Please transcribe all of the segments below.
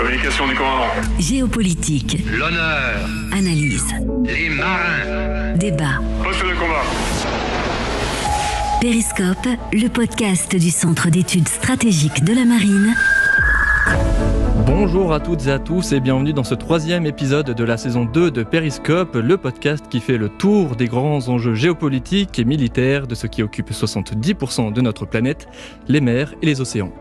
Communication du commandant. Géopolitique. L'honneur. Analyse. Les marins. Débat. Poste de combat. Périscope, le podcast du Centre d'études stratégiques de la Marine. Bonjour à toutes et à tous et bienvenue dans ce troisième épisode de la saison 2 de Périscope, le podcast qui fait le tour des grands enjeux géopolitiques et militaires de ce qui occupe 70% de notre planète, les mers et les océans.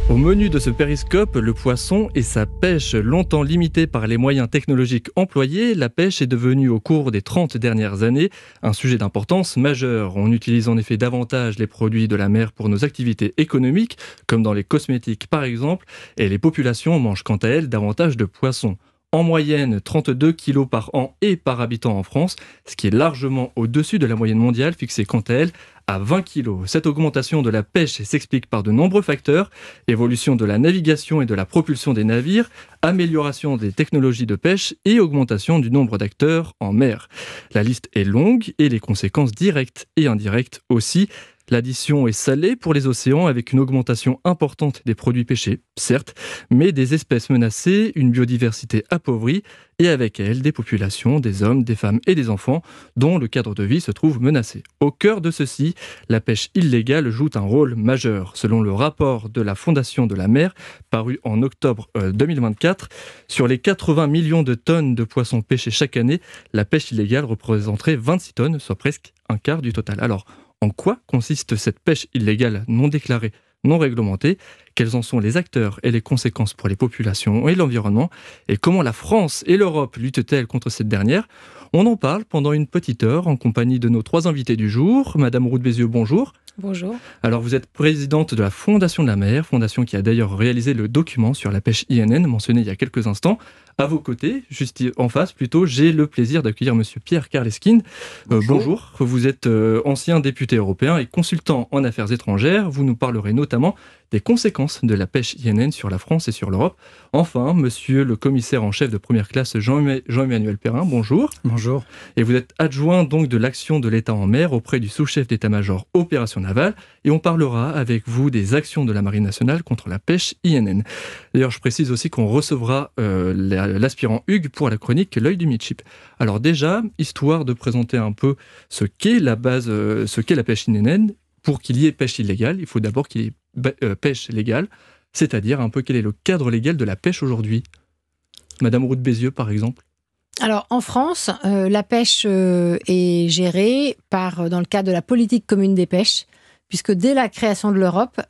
Au menu de ce périscope, le poisson et sa pêche. Longtemps limitée par les moyens technologiques employés, la pêche est devenue au cours des 30 dernières années un sujet d'importance majeure. On utilise en effet davantage les produits de la mer pour nos activités économiques, comme dans les cosmétiques par exemple, et les populations mangent quant à elles davantage de poissons. En moyenne, 32 kilos par an et par habitant en France, ce qui est largement au-dessus de la moyenne mondiale fixée quant à elle à 20 kilos. Cette augmentation de la pêche s'explique par de nombreux facteurs: évolution de la navigation et de la propulsion des navires, amélioration des technologies de pêche et augmentation du nombre d'acteurs en mer. La liste est longue et les conséquences directes et indirectes aussi. L'addition est salée pour les océans avec une augmentation importante des produits pêchés, certes, mais des espèces menacées, une biodiversité appauvrie et avec elle des populations, des hommes, des femmes et des enfants dont le cadre de vie se trouve menacé. Au cœur de ceci, la pêche illégale joue un rôle majeur. Selon le rapport de la Fondation de la mer, paru en octobre 2024, sur les 80 millions de tonnes de poissons pêchés chaque année, la pêche illégale représenterait 26 tonnes, soit presque un quart du total. Alors, en quoi consiste cette pêche illégale non déclarée, non réglementée? Quels en sont les acteurs et les conséquences pour les populations et l'environnement? Et comment la France et l'Europe luttent-elles contre cette dernière? On en parle pendant une petite heure en compagnie de nos trois invités du jour. Madame Roux de Bézieux, bonjour. Bonjour. Alors vous êtes présidente de la Fondation de la mer, fondation qui a d'ailleurs réalisé le document sur la pêche INN mentionné il y a quelques instants. À vos côtés, juste en face plutôt, j'ai le plaisir d'accueillir monsieur Pierre Karleskind. Bonjour. Vous êtes ancien député européen et consultant en affaires étrangères. Vous nous parlerez notamment des conséquences de la pêche INN sur la France et sur l'Europe. Enfin, monsieur le commissaire en chef de première classe Jean-Emmanuel Perrin, bonjour. Bonjour. Et vous êtes adjoint donc de l'action de l'État en mer auprès du sous-chef d'état-major opération navale. Et on parlera avec vous des actions de la Marine nationale contre la pêche INN. D'ailleurs, je précise aussi qu'on recevra l'aspirant Hugues pour la chronique L'œil du midship. Alors déjà, histoire de présenter un peu ce qu'est la pêche INN, pour qu'il y ait pêche illégale, il faut d'abord qu'il y ait pêche légale, c'est-à-dire un peu quel est le cadre légal de la pêche aujourd'hui. Madame Roux de Bézieux, par exemple. Alors, en France, la pêche est gérée dans le cadre de la politique commune des pêches, puisque dès la création de l'Europe,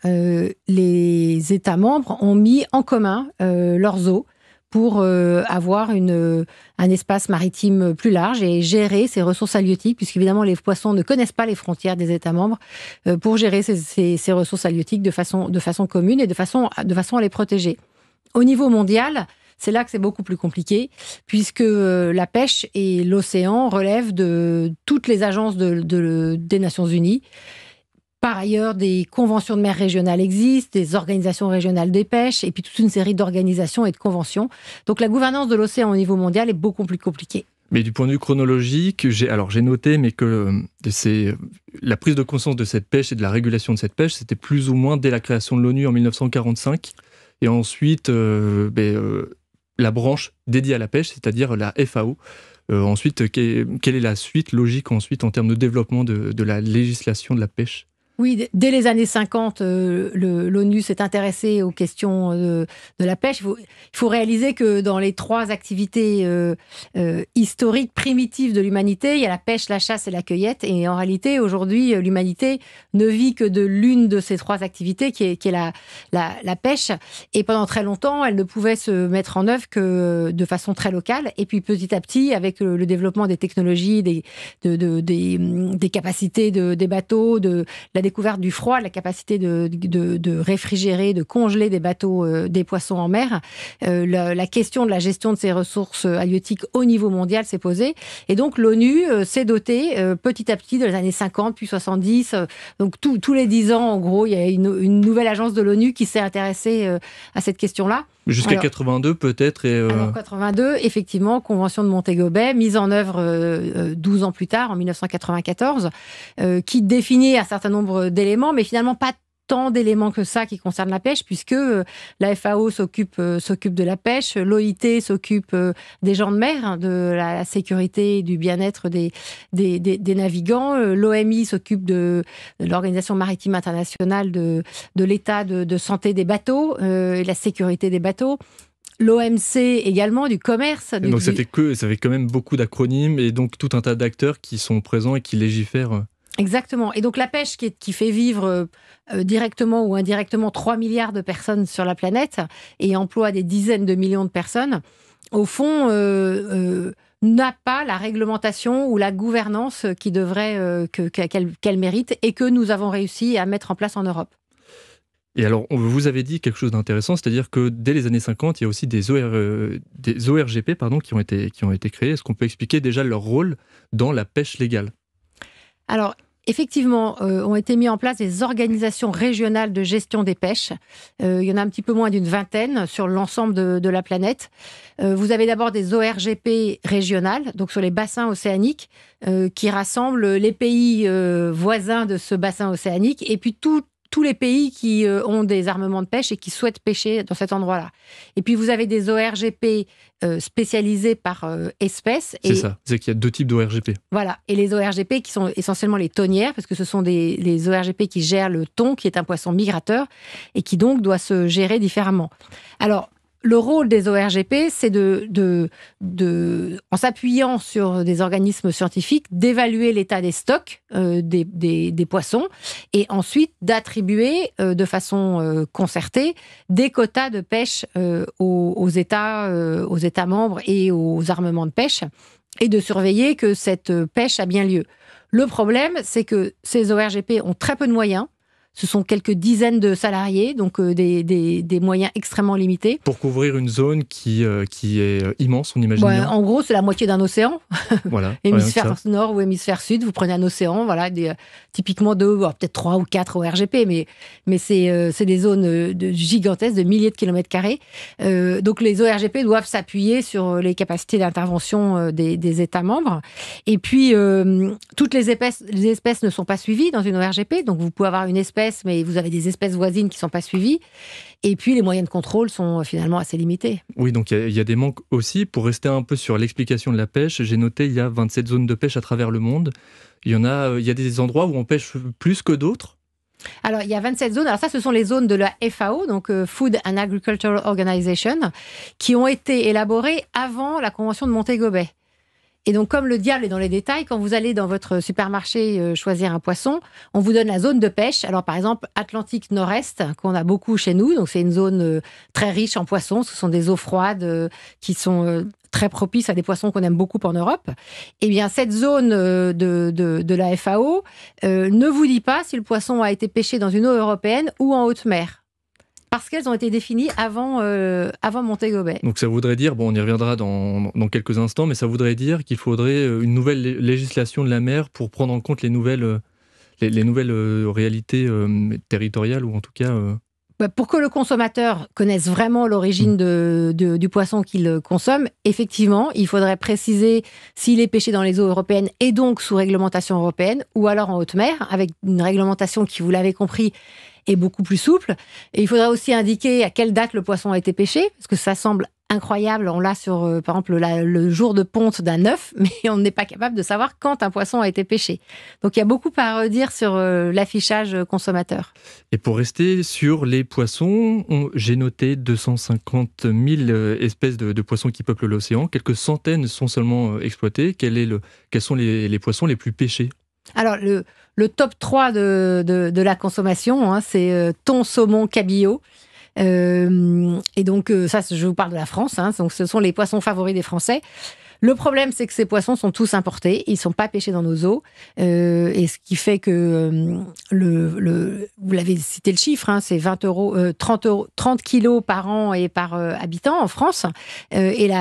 les États membres ont mis en commun leurs eaux pour avoir un espace maritime plus large et gérer ces ressources halieutiques, puisqu'évidemment les poissons ne connaissent pas les frontières des États membres, pour gérer ces ressources halieutiques de façon commune et de façon à les protéger. Au niveau mondial, c'est là que c'est beaucoup plus compliqué, puisque la pêche et l'océan relèvent de toutes les agences des Nations Unies. Par ailleurs, des conventions de mer régionales existent, des organisations régionales des pêches, et puis toute une série d'organisations et de conventions. Donc la gouvernance de l'océan au niveau mondial est beaucoup plus compliquée. Mais du point de vue chronologique, j'ai noté que la prise de conscience de cette pêche et de la régulation de cette pêche, c'était plus ou moins dès la création de l'ONU en 1945. Et ensuite, la branche dédiée à la pêche, c'est-à-dire la FAO. Ensuite, quelle est la suite logique ensuite en termes de développement de la législation de la pêche ? Oui, dès les années 50, l'ONU s'est intéressée aux questions de la pêche. Il faut réaliser que dans les trois activités historiques, primitives de l'humanité, il y a la pêche, la chasse et la cueillette. Et en réalité, aujourd'hui, l'humanité ne vit que de l'une de ces trois activités, qui est la pêche. Et pendant très longtemps, elle ne pouvait se mettre en œuvre que de façon très locale. Et puis petit à petit, avec le développement des technologies, des capacités des bateaux, de la découverte du froid, la capacité de réfrigérer, de congeler des bateaux, des poissons en mer, la question de la gestion de ces ressources halieutiques au niveau mondial s'est posée. Et donc l'ONU s'est dotée petit à petit dans les années 50, puis 70. Donc tous les 10 ans, en gros, il y a une nouvelle agence de l'ONU qui s'est intéressée à cette question-là. Jusqu'à 82 peut-être. Alors 82, effectivement, Convention de Montego Bay, mise en œuvre 12 ans plus tard, en 1994, qui définit un certain nombre d'éléments, mais finalement pas tant d'éléments que ça qui concernent la pêche, puisque la FAO s'occupe de la pêche, l'OIT s'occupe des gens de mer, hein, de la sécurité et du bien-être des navigants, l'OMI s'occupe de l'Organisation maritime internationale de l'état de santé des bateaux et la sécurité des bateaux. L'OMC également, du commerce. Donc ça fait quand même beaucoup d'acronymes et donc tout un tas d'acteurs qui sont présents et qui légifèrent. Exactement. Et donc la pêche qui fait vivre directement ou indirectement 3 milliards de personnes sur la planète et emploie des dizaines de millions de personnes, au fond, n'a pas la réglementation ou la gouvernance qui devrait qu'elle mérite et que nous avons réussi à mettre en place en Europe. Et alors, vous avez dit quelque chose d'intéressant, c'est-à-dire que dès les années 50, il y a aussi des ORGP qui ont été créés. Est-ce qu'on peut expliquer déjà leur rôle dans la pêche légale ? Alors, effectivement, ont été mis en place des organisations régionales de gestion des pêches. Il y en a un petit peu moins d'une vingtaine sur l'ensemble de la planète. Vous avez d'abord des ORGP régionales, donc sur les bassins océaniques, qui rassemblent les pays voisins de ce bassin océanique et puis tous les pays qui ont des armements de pêche et qui souhaitent pêcher dans cet endroit-là. Et puis, vous avez des ORGP spécialisés par espèces. C'est ça, c'est qu'il y a 2 types d'ORGP. Voilà, et les ORGP qui sont essentiellement les thonières, parce que ce sont les ORGP qui gèrent le thon, qui est un poisson migrateur, et qui donc doit se gérer différemment. Alors, le rôle des ORGP, c'est en s'appuyant sur des organismes scientifiques, d'évaluer l'état des stocks des poissons et ensuite d'attribuer de façon concertée des quotas de pêche aux États membres et aux armements de pêche et de surveiller que cette pêche a bien lieu. Le problème, c'est que ces ORGP ont très peu de moyens. Ce sont quelques dizaines de salariés, donc des moyens extrêmement limités. Pour couvrir une zone qui est immense, on imagine bien. En gros, c'est la moitié d'un océan. Voilà, hémisphère nord ou hémisphère sud, vous prenez un océan, voilà, typiquement peut-être 3 ou 4 ORGP, mais c'est des zones gigantesques, de milliers de kilomètres carrés. Donc les ORGP doivent s'appuyer sur les capacités d'intervention des États membres. Et puis, toutes les espèces ne sont pas suivies dans une ORGP, donc vous pouvez avoir une espèce, mais vous avez des espèces voisines qui ne sont pas suivies. Et puis, les moyens de contrôle sont finalement assez limités. Oui, donc il y a des manques aussi. Pour rester un peu sur l'explication de la pêche, j'ai noté il y a 27 zones de pêche à travers le monde. Il y a des endroits où on pêche plus que d'autres. Alors, il y a 27 zones. Alors ça, ce sont les zones de la FAO, donc Food and Agriculture Organization, qui ont été élaborées avant la Convention de Montego Bay. Et donc, comme le diable est dans les détails, quand vous allez dans votre supermarché choisir un poisson, on vous donne la zone de pêche. Alors, par exemple, Atlantique Nord-Est, qu'on a beaucoup chez nous. Donc, c'est une zone très riche en poissons. Ce sont des eaux froides qui sont très propices à des poissons qu'on aime beaucoup en Europe. Eh bien, cette zone de la FAO ne vous dit pas si le poisson a été pêché dans une eau européenne ou en haute mer. Parce qu'elles ont été définies avant Montego Bay. Donc ça voudrait dire, on y reviendra dans quelques instants, mais ça voudrait dire qu'il faudrait une nouvelle législation de la mer pour prendre en compte les nouvelles réalités territoriales, ou en tout cas... Pour que le consommateur connaisse vraiment l'origine du poisson qu'il consomme, effectivement, il faudrait préciser s'il est pêché dans les eaux européennes et donc sous réglementation européenne, ou alors en haute mer, avec une réglementation qui, vous l'avez compris, est beaucoup plus souple. Et il faudra aussi indiquer à quelle date le poisson a été pêché, parce que ça semble incroyable. On l'a sur, par exemple, le jour de ponte d'un œuf, mais on n'est pas capable de savoir quand un poisson a été pêché. Donc, il y a beaucoup à redire sur l'affichage consommateur. Et pour rester sur les poissons, j'ai noté 250 000 espèces de poissons qui peuplent l'océan. Quelques centaines sont seulement exploitées. Quels sont les poissons les plus pêchés ? Alors, le top 3 de la consommation, c'est thon, saumon, cabillaud. Et donc, ça, je vous parle de la France. Donc, ce sont les poissons favoris des Français. Le problème, c'est que ces poissons sont tous importés. Ils ne sont pas pêchés dans nos eaux. Et ce qui fait que, vous l'avez cité le chiffre, c'est 30 kilos par an et par habitant en France. Et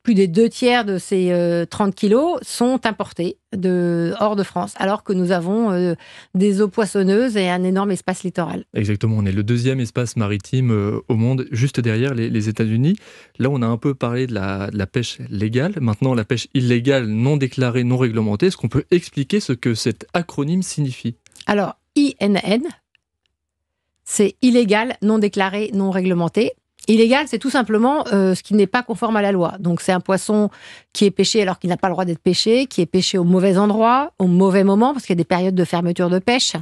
plus des 2/3 de ces 30 kilos sont importés hors de France, alors que nous avons des eaux poissonneuses et un énorme espace littoral. Exactement, on est le 2e espace maritime au monde, juste derrière les États-Unis. Là, on a un peu parlé de la pêche légale. Maintenant, la pêche illégale, non déclarée, non réglementée. Est-ce qu'on peut expliquer ce que cet acronyme signifie ? Alors, INN, c'est illégal, non déclaré, non réglementé. Illégal, c'est tout simplement ce qui n'est pas conforme à la loi. Donc, c'est un poisson qui est pêché alors qu'il n'a pas le droit d'être pêché, qui est pêché au mauvais endroit, au mauvais moment, parce qu'il y a des périodes de fermeture de pêche,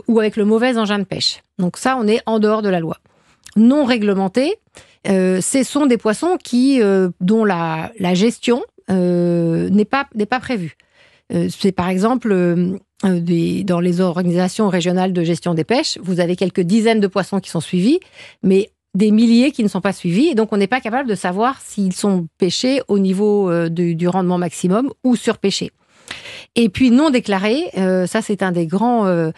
ou avec le mauvais engin de pêche. Donc ça, on est en dehors de la loi. Non réglementé, ce sont des poissons dont la gestion n'est pas prévue. C'est par exemple... dans les organisations régionales de gestion des pêches, vous avez quelques dizaines de poissons qui sont suivis, mais des milliers qui ne sont pas suivis. Et donc, on n'est pas capable de savoir s'ils sont pêchés au niveau du rendement maximum ou surpêchés. Et puis, non déclarés, ça c'est un des grands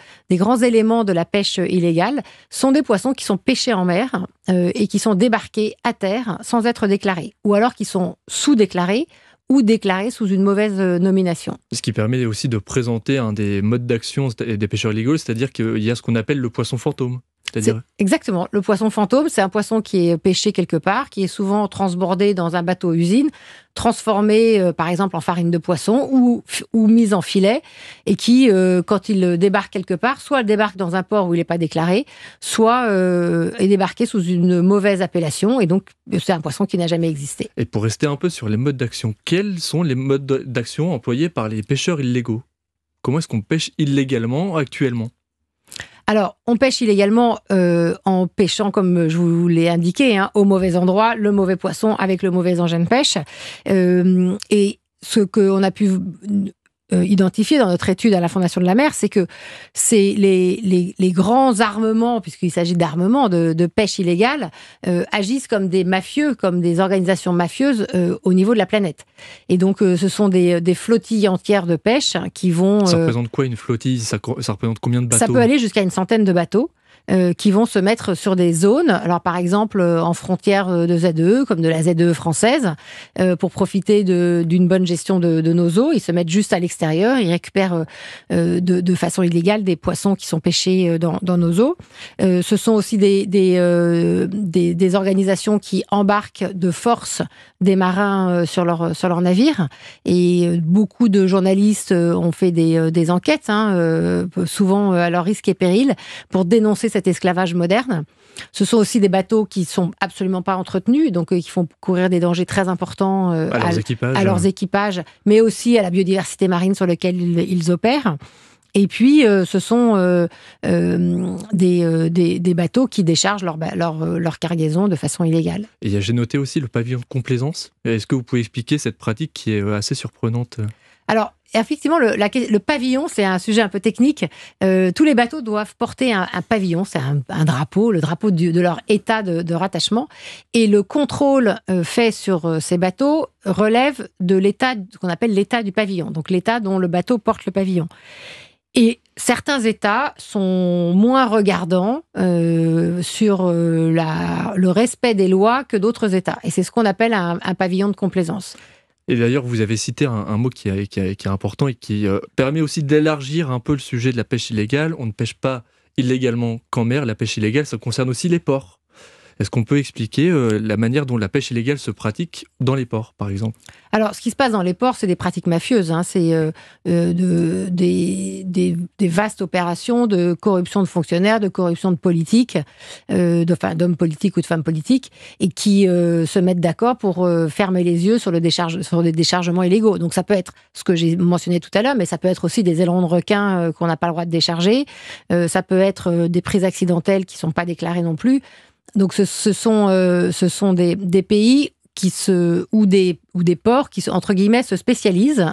éléments de la pêche illégale, sont des poissons qui sont pêchés en mer et qui sont débarqués à terre sans être déclarés. Ou alors qui sont sous-déclarés ou déclarés sous une mauvaise nomination. Ce qui permet aussi de présenter un des modes d'action des pêcheurs illégaux, c'est-à-dire qu'il y a ce qu'on appelle le poisson fantôme. Exactement. Le poisson fantôme, c'est un poisson qui est pêché quelque part, qui est souvent transbordé dans un bateau-usine, transformé par exemple en farine de poisson ou mis en filet, et qui, quand il débarque quelque part, soit débarque dans un port où il n'est pas déclaré, soit est débarqué sous une mauvaise appellation, et donc c'est un poisson qui n'a jamais existé. Et pour rester un peu sur les modes d'action, quels sont les modes d'action employés par les pêcheurs illégaux ? Comment est-ce qu'on pêche illégalement actuellement ? Alors, on pêche illégalement en pêchant, comme je vous l'ai indiqué, au mauvais endroit, le mauvais poisson avec le mauvais engin de pêche. Et ce qu'on a pu identifier dans notre étude à la Fondation de la mer, c'est que c'est les grands armements, puisqu'il s'agit d'armements de pêche illégale, agissent comme des mafieux, comme des organisations mafieuses au niveau de la planète. Et donc, ce sont des flottilles entières de pêche qui vont... Ça représente quoi une flottille ? Ça représente combien de bateaux ? Ça peut aller jusqu'à une centaine de bateaux. Qui vont se mettre sur des zones, alors par exemple en frontière de ZEE, comme de la ZEE française, pour profiter d'une bonne gestion de nos eaux. Ils se mettent juste à l'extérieur, ils récupèrent de façon illégale des poissons qui sont pêchés dans nos eaux. Ce sont aussi des organisations qui embarquent de force des marins sur leur navire. Et beaucoup de journalistes ont fait des enquêtes, souvent à leur risque et péril, pour dénoncer cet esclavage moderne. Ce sont aussi des bateaux qui sont absolument pas entretenus, donc qui font courir des dangers très importants à leurs équipages, mais aussi à la biodiversité marine sur laquelle ils opèrent. Et puis, ce sont des bateaux qui déchargent leur cargaison de façon illégale. Et j'ai noté aussi le pavillon de complaisance. Est-ce que vous pouvez expliquer cette pratique qui est assez surprenante ? Alors, effectivement, le pavillon, c'est un sujet un peu technique. Tous les bateaux doivent porter un pavillon, c'est un drapeau, le drapeau de leur état de rattachement. Et le contrôle fait sur ces bateaux relève de l'état qu'on appelle l'état du pavillon, donc l'état dont le bateau porte le pavillon. Et certains États sont moins regardants sur le respect des lois que d'autres États. Et c'est ce qu'on appelle un pavillon de complaisance. Et d'ailleurs, vous avez cité un mot qui est important et qui permet aussi d'élargir un peu le sujet de la pêche illégale. On ne pêche pas illégalement qu'en mer. La pêche illégale, ça concerne aussi les ports. Est-ce qu'on peut expliquer la manière dont la pêche illégale se pratique dans les ports, par exemple ? Alors, ce qui se passe dans les ports, c'est des pratiques mafieuses. C'est des vastes opérations de corruption de fonctionnaires, de corruption de politiques, d'hommes politiques ou de femmes politiques, et qui se mettent d'accord pour fermer les yeux sur des déchargements illégaux. Donc, ça peut être ce que j'ai mentionné tout à l'heure, mais ça peut être aussi des ailerons de requins qu'on n'a pas le droit de décharger. Ça peut être des prises accidentelles qui ne sont pas déclarées non plus. Donc, ce sont des pays ou des ports qui, entre guillemets, se spécialisent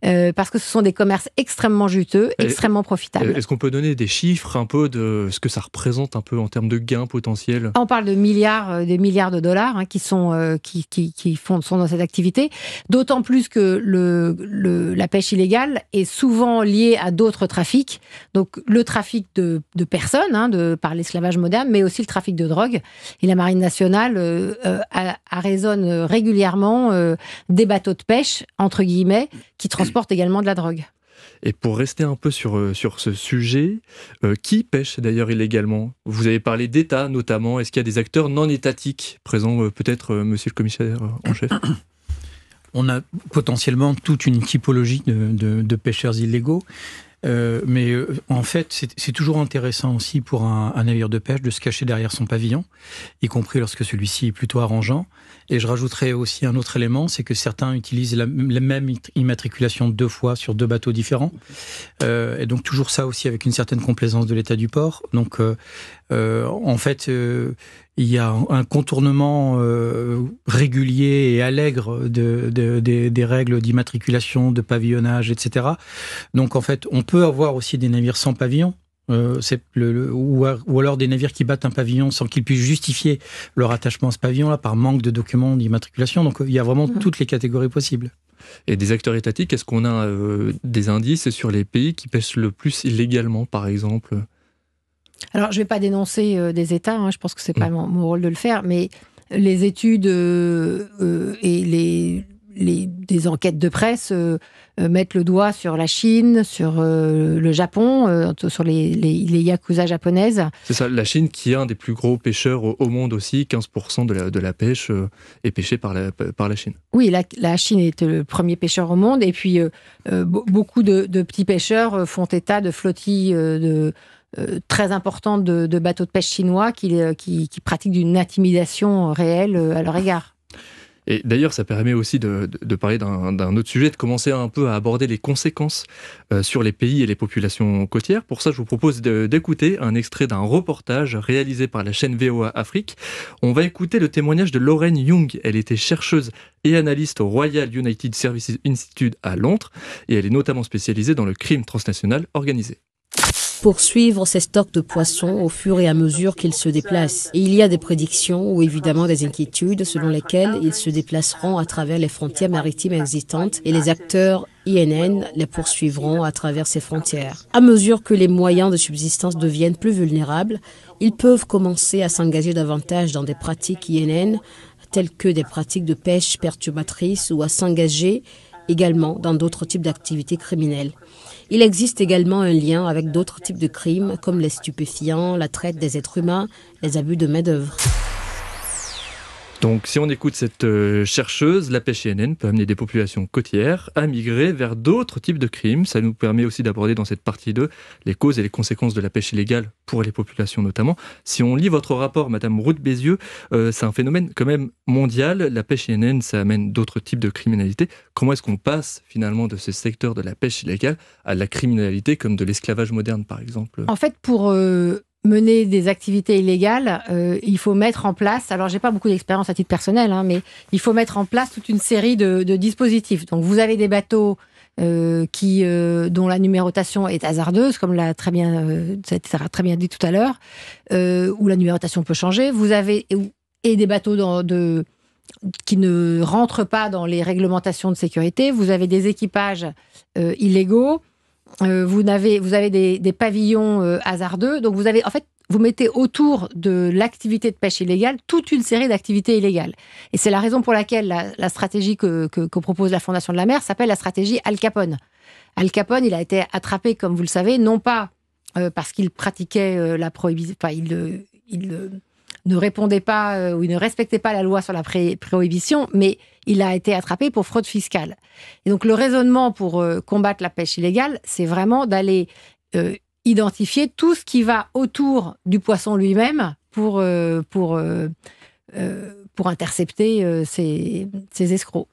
parce que ce sont des commerces extrêmement juteux, extrêmement profitables. Est-ce qu'on peut donner des chiffres un peu de ce que ça représente un peu en termes de gains potentiels ? On parle de milliards de dollars qui sont dans cette activité. D'autant plus que la pêche illégale est souvent liée à d'autres trafics. Donc le trafic de personnes par l'esclavage moderne, mais aussi le trafic de drogue. Et la Marine nationale arraisonne régulièrement des bateaux de pêche, entre guillemets, qui transportent également de la drogue. Et pour rester un peu sur ce sujet, qui pêche d'ailleurs illégalement ? Vous avez parlé d'État notamment. Est-ce qu'il y a des acteurs non étatiques présents, peut-être, monsieur le commissaire en chef ? On a potentiellement toute une typologie de pêcheurs illégaux. En fait, c'est toujours intéressant aussi pour un navire de pêche de se cacher derrière son pavillon, y compris lorsque celui-ci est plutôt arrangeant. Et je rajouterais aussi un autre élément, c'est que certains utilisent la même immatriculation 2 fois sur 2 bateaux différents. Et donc toujours ça aussi avec une certaine complaisance de l'état du port. Donc en fait, il y a un contournement régulier et allègre des règles d'immatriculation, de pavillonnage, etc. Donc en fait, on peut avoir aussi des navires sans pavillon. Ou alors des navires qui battent un pavillon sans qu'ils puissent justifier leur attachement à ce pavillon-là par manque de documents d'immatriculation. Donc il y a vraiment toutes les catégories possibles. Et des acteurs étatiques, est-ce qu'on a des indices sur les pays qui pêchent le plus illégalement, par exemple ? Alors, je ne vais pas dénoncer des États, je pense que ce n'est pas mon rôle de le faire, mais les études et des enquêtes de presse mettent le doigt sur la Chine, sur le Japon, sur les yakuza japonaises. C'est ça, la Chine qui est un des plus gros pêcheurs au monde aussi, 15% de la pêche est pêchée par la Chine. Oui, la Chine est le premier pêcheur au monde, et puis beaucoup de petits pêcheurs font état de flottilles très importantes de bateaux de pêche chinois qui pratiquent d'une intimidation réelle à leur égard. Et d'ailleurs, ça permet aussi de parler d'un autre sujet, de commencer un peu à aborder les conséquences sur les pays et les populations côtières. Pour ça, je vous propose d'écouter un extrait d'un reportage réalisé par la chaîne VOA Afrique. On va écouter le témoignage de Lorraine Young. Elle était chercheuse et analyste au Royal United Services Institute à Londres, et elle est notamment spécialisée dans le crime transnational organisé. Poursuivre ces stocks de poissons au fur et à mesure qu'ils se déplacent. Et il y a des prédictions ou évidemment des inquiétudes selon lesquelles ils se déplaceront à travers les frontières maritimes existantes et les acteurs INN les poursuivront à travers ces frontières. À mesure que les moyens de subsistance deviennent plus vulnérables, ils peuvent commencer à s'engager davantage dans des pratiques INN telles que des pratiques de pêche perturbatrices ou à s'engager également dans d'autres types d'activités criminelles. Il existe également un lien avec d'autres types de crimes comme les stupéfiants, la traite des êtres humains, les abus de main-d'œuvre. Donc, si on écoute cette chercheuse, la pêche INN peut amener des populations côtières à migrer vers d'autres types de crimes. Ça nous permet aussi d'aborder dans cette partie 2 les causes et les conséquences de la pêche illégale pour les populations notamment. Si on lit votre rapport, Madame Ruth Bézieux, c'est un phénomène quand même mondial. La pêche INN, ça amène d'autres types de criminalité. Comment est-ce qu'on passe finalement de ce secteur de la pêche illégale à la criminalité comme de l'esclavage moderne, par exemple ? En fait, pour mener des activités illégales, il faut mettre en place, alors j'ai pas beaucoup d'expérience à titre personnel, mais il faut mettre en place toute une série de dispositifs. Donc vous avez des bateaux dont la numérotation est hasardeuse, comme ça a très bien dit tout à l'heure, où la numérotation peut changer. Vous avez et des bateaux qui ne rentrent pas dans les réglementations de sécurité. Vous avez des équipages illégaux. Vous avez des pavillons hasardeux. Donc vous mettez autour de l'activité de pêche illégale toute une série d'activités illégales. Et c'est la raison pour laquelle la stratégie que propose la Fondation de la mer s'appelle la stratégie Al Capone. Al Capone, il a été attrapé, comme vous le savez, non pas parce qu'il pratiquait la prohibition, il ne répondait pas ou il ne respectait pas la loi sur la prohibition, mais il a été attrapé pour fraude fiscale. Et donc le raisonnement pour combattre la pêche illégale, c'est vraiment d'aller identifier tout ce qui va autour du poisson lui-même pour intercepter ces escrocs.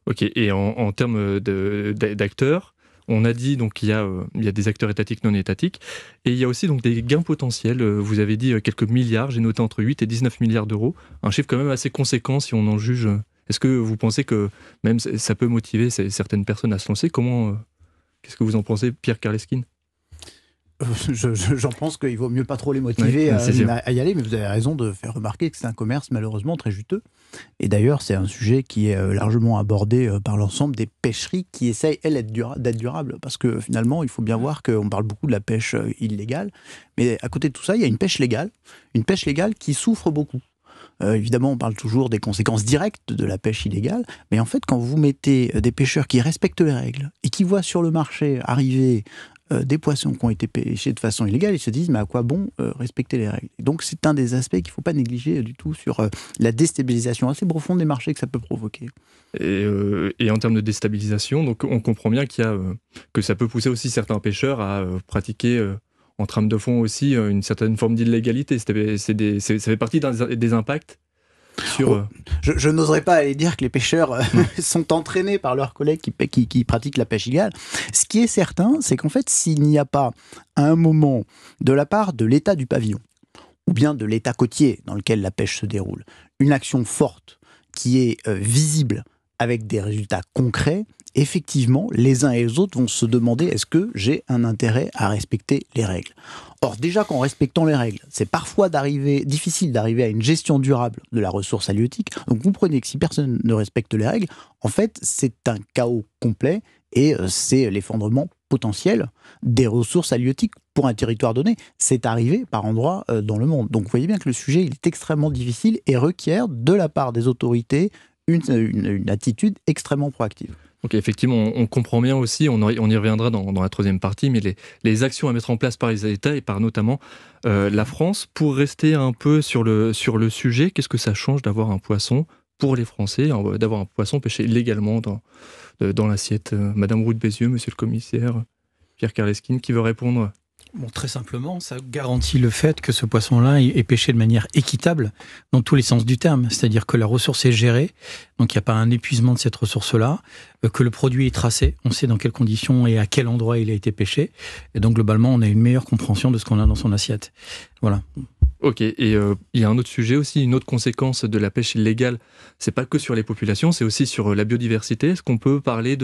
Ok, et en termes d'acteurs, on a dit donc il y a des acteurs étatiques, non étatiques, et il y a aussi donc des gains potentiels. Vous avez dit quelques milliards, j'ai noté entre 8 et 19 milliards d'euros, un chiffre quand même assez conséquent si on en juge. Est-ce que vous pensez que même ça peut motiver certaines personnes à se lancer ? Qu'est-ce que vous en pensez, Pierre Karleskind ? J'en pense qu'il vaut mieux pas trop les motiver à y aller, mais vous avez raison de faire remarquer que c'est un commerce malheureusement très juteux. Et d'ailleurs, c'est un sujet qui est largement abordé par l'ensemble des pêcheries qui essayent, elles, d'être durables. Parce que finalement, il faut bien voir qu'on parle beaucoup de la pêche illégale, mais à côté de tout ça, il y a une pêche légale qui souffre beaucoup. Évidemment, on parle toujours des conséquences directes de la pêche illégale, mais en fait, quand vous mettez des pêcheurs qui respectent les règles et qui voient sur le marché arriver des poissons qui ont été pêchés de façon illégale, ils se disent mais à quoi bon respecter les règles. Et donc c'est un des aspects qu'il ne faut pas négliger du tout sur la déstabilisation assez profonde des marchés que ça peut provoquer. Et en termes de déstabilisation, donc on comprend bien que ça peut pousser aussi certains pêcheurs à pratiquer en trame de fond aussi une certaine forme d'illégalité. Ça fait partie des impacts sur... Je n'oserais pas aller dire que les pêcheurs sont entraînés par leurs collègues qui pratiquent la pêche illégale. Ce qui est certain, c'est qu'en fait, s'il n'y a pas à un moment de la part de l'État du pavillon, ou bien de l'État côtier dans lequel la pêche se déroule, une action forte qui est visible avec des résultats concrets, effectivement, les uns et les autres vont se demander est-ce que j'ai un intérêt à respecter les règles. Or, déjà qu'en respectant les règles, c'est parfois difficile d'arriver à une gestion durable de la ressource halieutique. Donc, vous comprenez que si personne ne respecte les règles, en fait, c'est un chaos complet et c'est l'effondrement potentiel des ressources halieutiques pour un territoire donné. C'est arrivé par endroits dans le monde. Donc, vous voyez bien que le sujet il est extrêmement difficile et requiert de la part des autorités une attitude extrêmement proactive. Donc effectivement, on comprend bien aussi, on y reviendra dans la troisième partie, mais les actions à mettre en place par les États et par notamment la France. Pour rester un peu sur le sujet, qu'est-ce que ça change d'avoir un poisson pour les Français, d'avoir un poisson pêché légalement dans l'assiette? Madame Roux de Bézieux, monsieur le commissaire, Pierre Karleskine, qui veut répondre? Bon, très simplement, ça garantit le fait que ce poisson-là est pêché de manière équitable dans tous les sens du terme. C'est-à-dire que la ressource est gérée, donc il n'y a pas un épuisement de cette ressource-là, que le produit est tracé, on sait dans quelles conditions et à quel endroit il a été pêché. Et donc globalement, on a une meilleure compréhension de ce qu'on a dans son assiette. Voilà. Ok, et il y a un autre sujet aussi, une autre conséquence de la pêche illégale, c'est pas que sur les populations, c'est aussi sur la biodiversité. Est-ce qu'on peut parler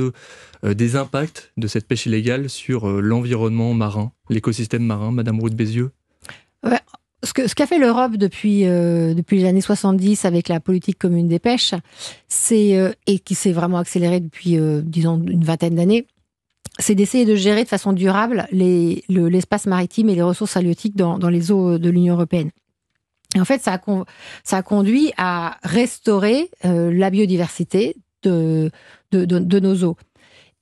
des impacts de cette pêche illégale sur l'environnement marin, l'écosystème marin, Madame Roux de Bézieux? Ouais. Ce qu'a fait l'Europe depuis les années 70 avec la politique commune des pêches, et qui s'est vraiment accélérée depuis, disons, une vingtaine d'années, c'est d'essayer de gérer de façon durable l'espace maritime et les ressources halieutiques dans les eaux de l'Union européenne. Et en fait, ça a conduit à restaurer la biodiversité de nos eaux.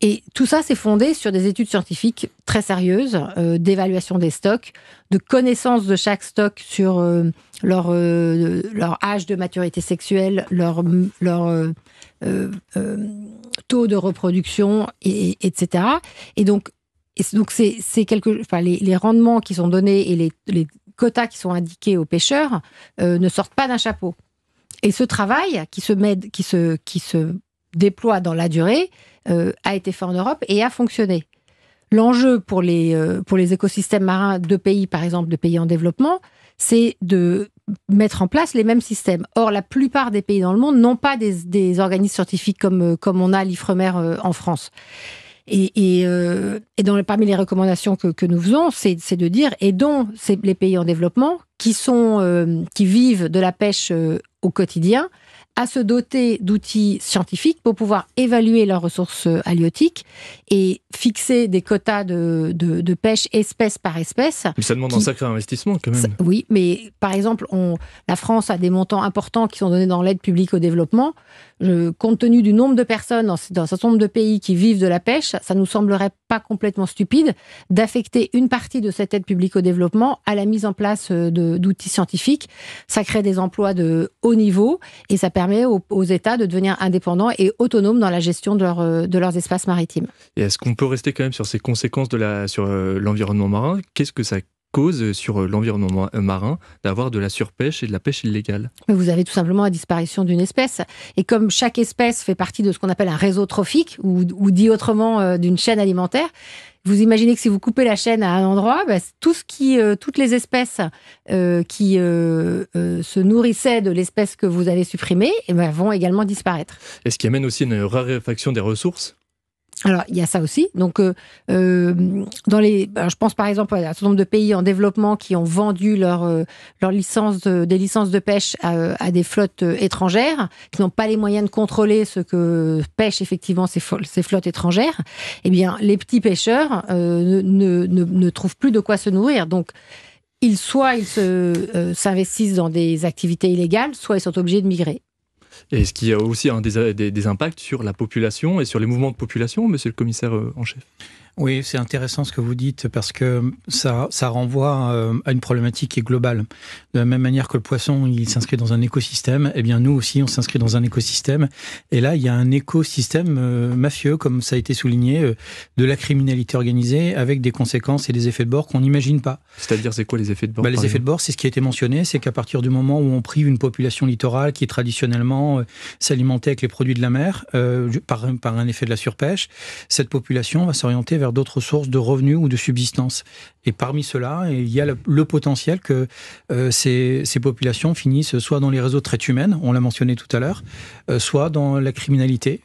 Et tout ça s'est fondé sur des études scientifiques très sérieuses, d'évaluation des stocks, de connaissance de chaque stock sur leur âge de maturité sexuelle, leur taux de reproduction, etc. Et donc c'est les rendements qui sont donnés et les quotas qui sont indiqués aux pêcheurs ne sortent pas d'un chapeau. Et ce travail qui se déploie dans la durée a été fait en Europe et a fonctionné. L'enjeu pour les écosystèmes marins de pays, par exemple, de pays en développement, c'est de mettre en place les mêmes systèmes. Or, la plupart des pays dans le monde n'ont pas des organismes scientifiques comme on a l'Ifremer en France. Et parmi les recommandations que nous faisons, c'est de dire aidons les pays en développement qui vivent de la pêche au quotidien à se doter d'outils scientifiques pour pouvoir évaluer leurs ressources halieutiques et fixer des quotas de pêche espèce par espèce. Mais ça demande un sacré investissement quand même. Oui, mais par exemple, la France a des montants importants qui sont donnés dans l'aide publique au développement. Compte tenu du nombre de personnes dans un certain nombre de pays qui vivent de la pêche, ça nous semblerait pas complètement stupide d'affecter une partie de cette aide publique au développement à la mise en place d'outils scientifiques. Ça crée des emplois de haut niveau et ça permet aux États de devenir indépendants et autonomes dans la gestion de leurs espaces maritimes. Et est-ce qu'on peut rester quand même sur ces conséquences sur l'environnement marin? Qu'est-ce que ça cause sur l'environnement marin d'avoir de la surpêche et de la pêche illégale? Vous avez tout simplement la disparition d'une espèce. Et comme chaque espèce fait partie de ce qu'on appelle un réseau trophique, ou dit autrement d'une chaîne alimentaire, vous imaginez que si vous coupez la chaîne à un endroit, toutes les espèces qui se nourrissaient de l'espèce que vous avez supprimée vont également disparaître. Et ce qui amène aussi une raréfaction des ressources? Alors, il y a ça aussi. Donc, je pense par exemple à un certain nombre de pays en développement qui ont vendu des licences de pêche à des flottes étrangères, qui n'ont pas les moyens de contrôler ce que pêchent effectivement ces flottes étrangères. Eh bien, les petits pêcheurs ne trouvent plus de quoi se nourrir. Donc, soit ils s'investissent dans des activités illégales, soit ils sont obligés de migrer. Et est-ce qu'il y a aussi des impacts sur la population et sur les mouvements de population, monsieur le commissaire en chef? Oui, c'est intéressant ce que vous dites parce que ça renvoie à une problématique qui est globale. De la même manière que le poisson, il s'inscrit dans un écosystème, eh bien nous aussi, on s'inscrit dans un écosystème. Et là, il y a un écosystème mafieux, comme ça a été souligné, de la criminalité organisée avec des conséquences et des effets de bord qu'on n'imagine pas. C'est-à-dire, c'est quoi les effets de bord? Les effets de bord, c'est ce qui a été mentionné, c'est qu'à partir du moment où on prive une population littorale qui traditionnellement s'alimentait avec les produits de la mer, par un effet de la surpêche, cette population va s'orienter vers d'autres sources de revenus ou de subsistance. Et parmi ceux-là, il y a le potentiel que ces populations finissent soit dans les réseaux de traite humaine, on l'a mentionné tout à l'heure, soit dans la criminalité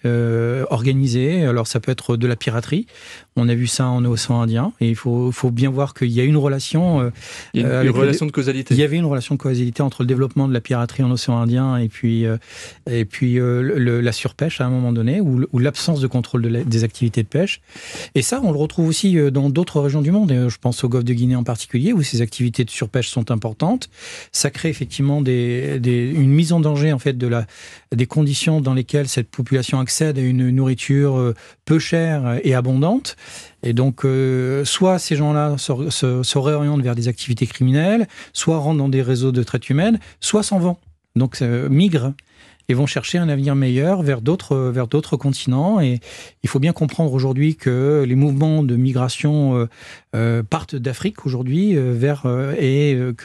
organisée. Alors ça peut être de la piraterie. On a vu ça en océan Indien. Et il faut bien voir qu'il y a une relation... il y a une relation de causalité. Il y avait une relation de causalité entre le développement de la piraterie en océan Indien et puis la surpêche à un moment donné, ou l'absence de contrôle des activités de pêche. Et ça, on le retrouve aussi dans d'autres régions du monde. Je pense au Golfe de Guinée en particulier, où ces activités de surpêche sont importantes. Ça crée effectivement une mise en danger en fait des conditions dans lesquelles cette population accède à une nourriture peu chère et abondante. Et donc, soit ces gens-là se réorientent vers des activités criminelles, soit rentrent dans des réseaux de traite humaine, soit s'en vont. Donc, migrent et vont chercher un avenir meilleur vers d'autres continents. Et il faut bien comprendre aujourd'hui que les mouvements de migration partent d'Afrique aujourd'hui d'Afrique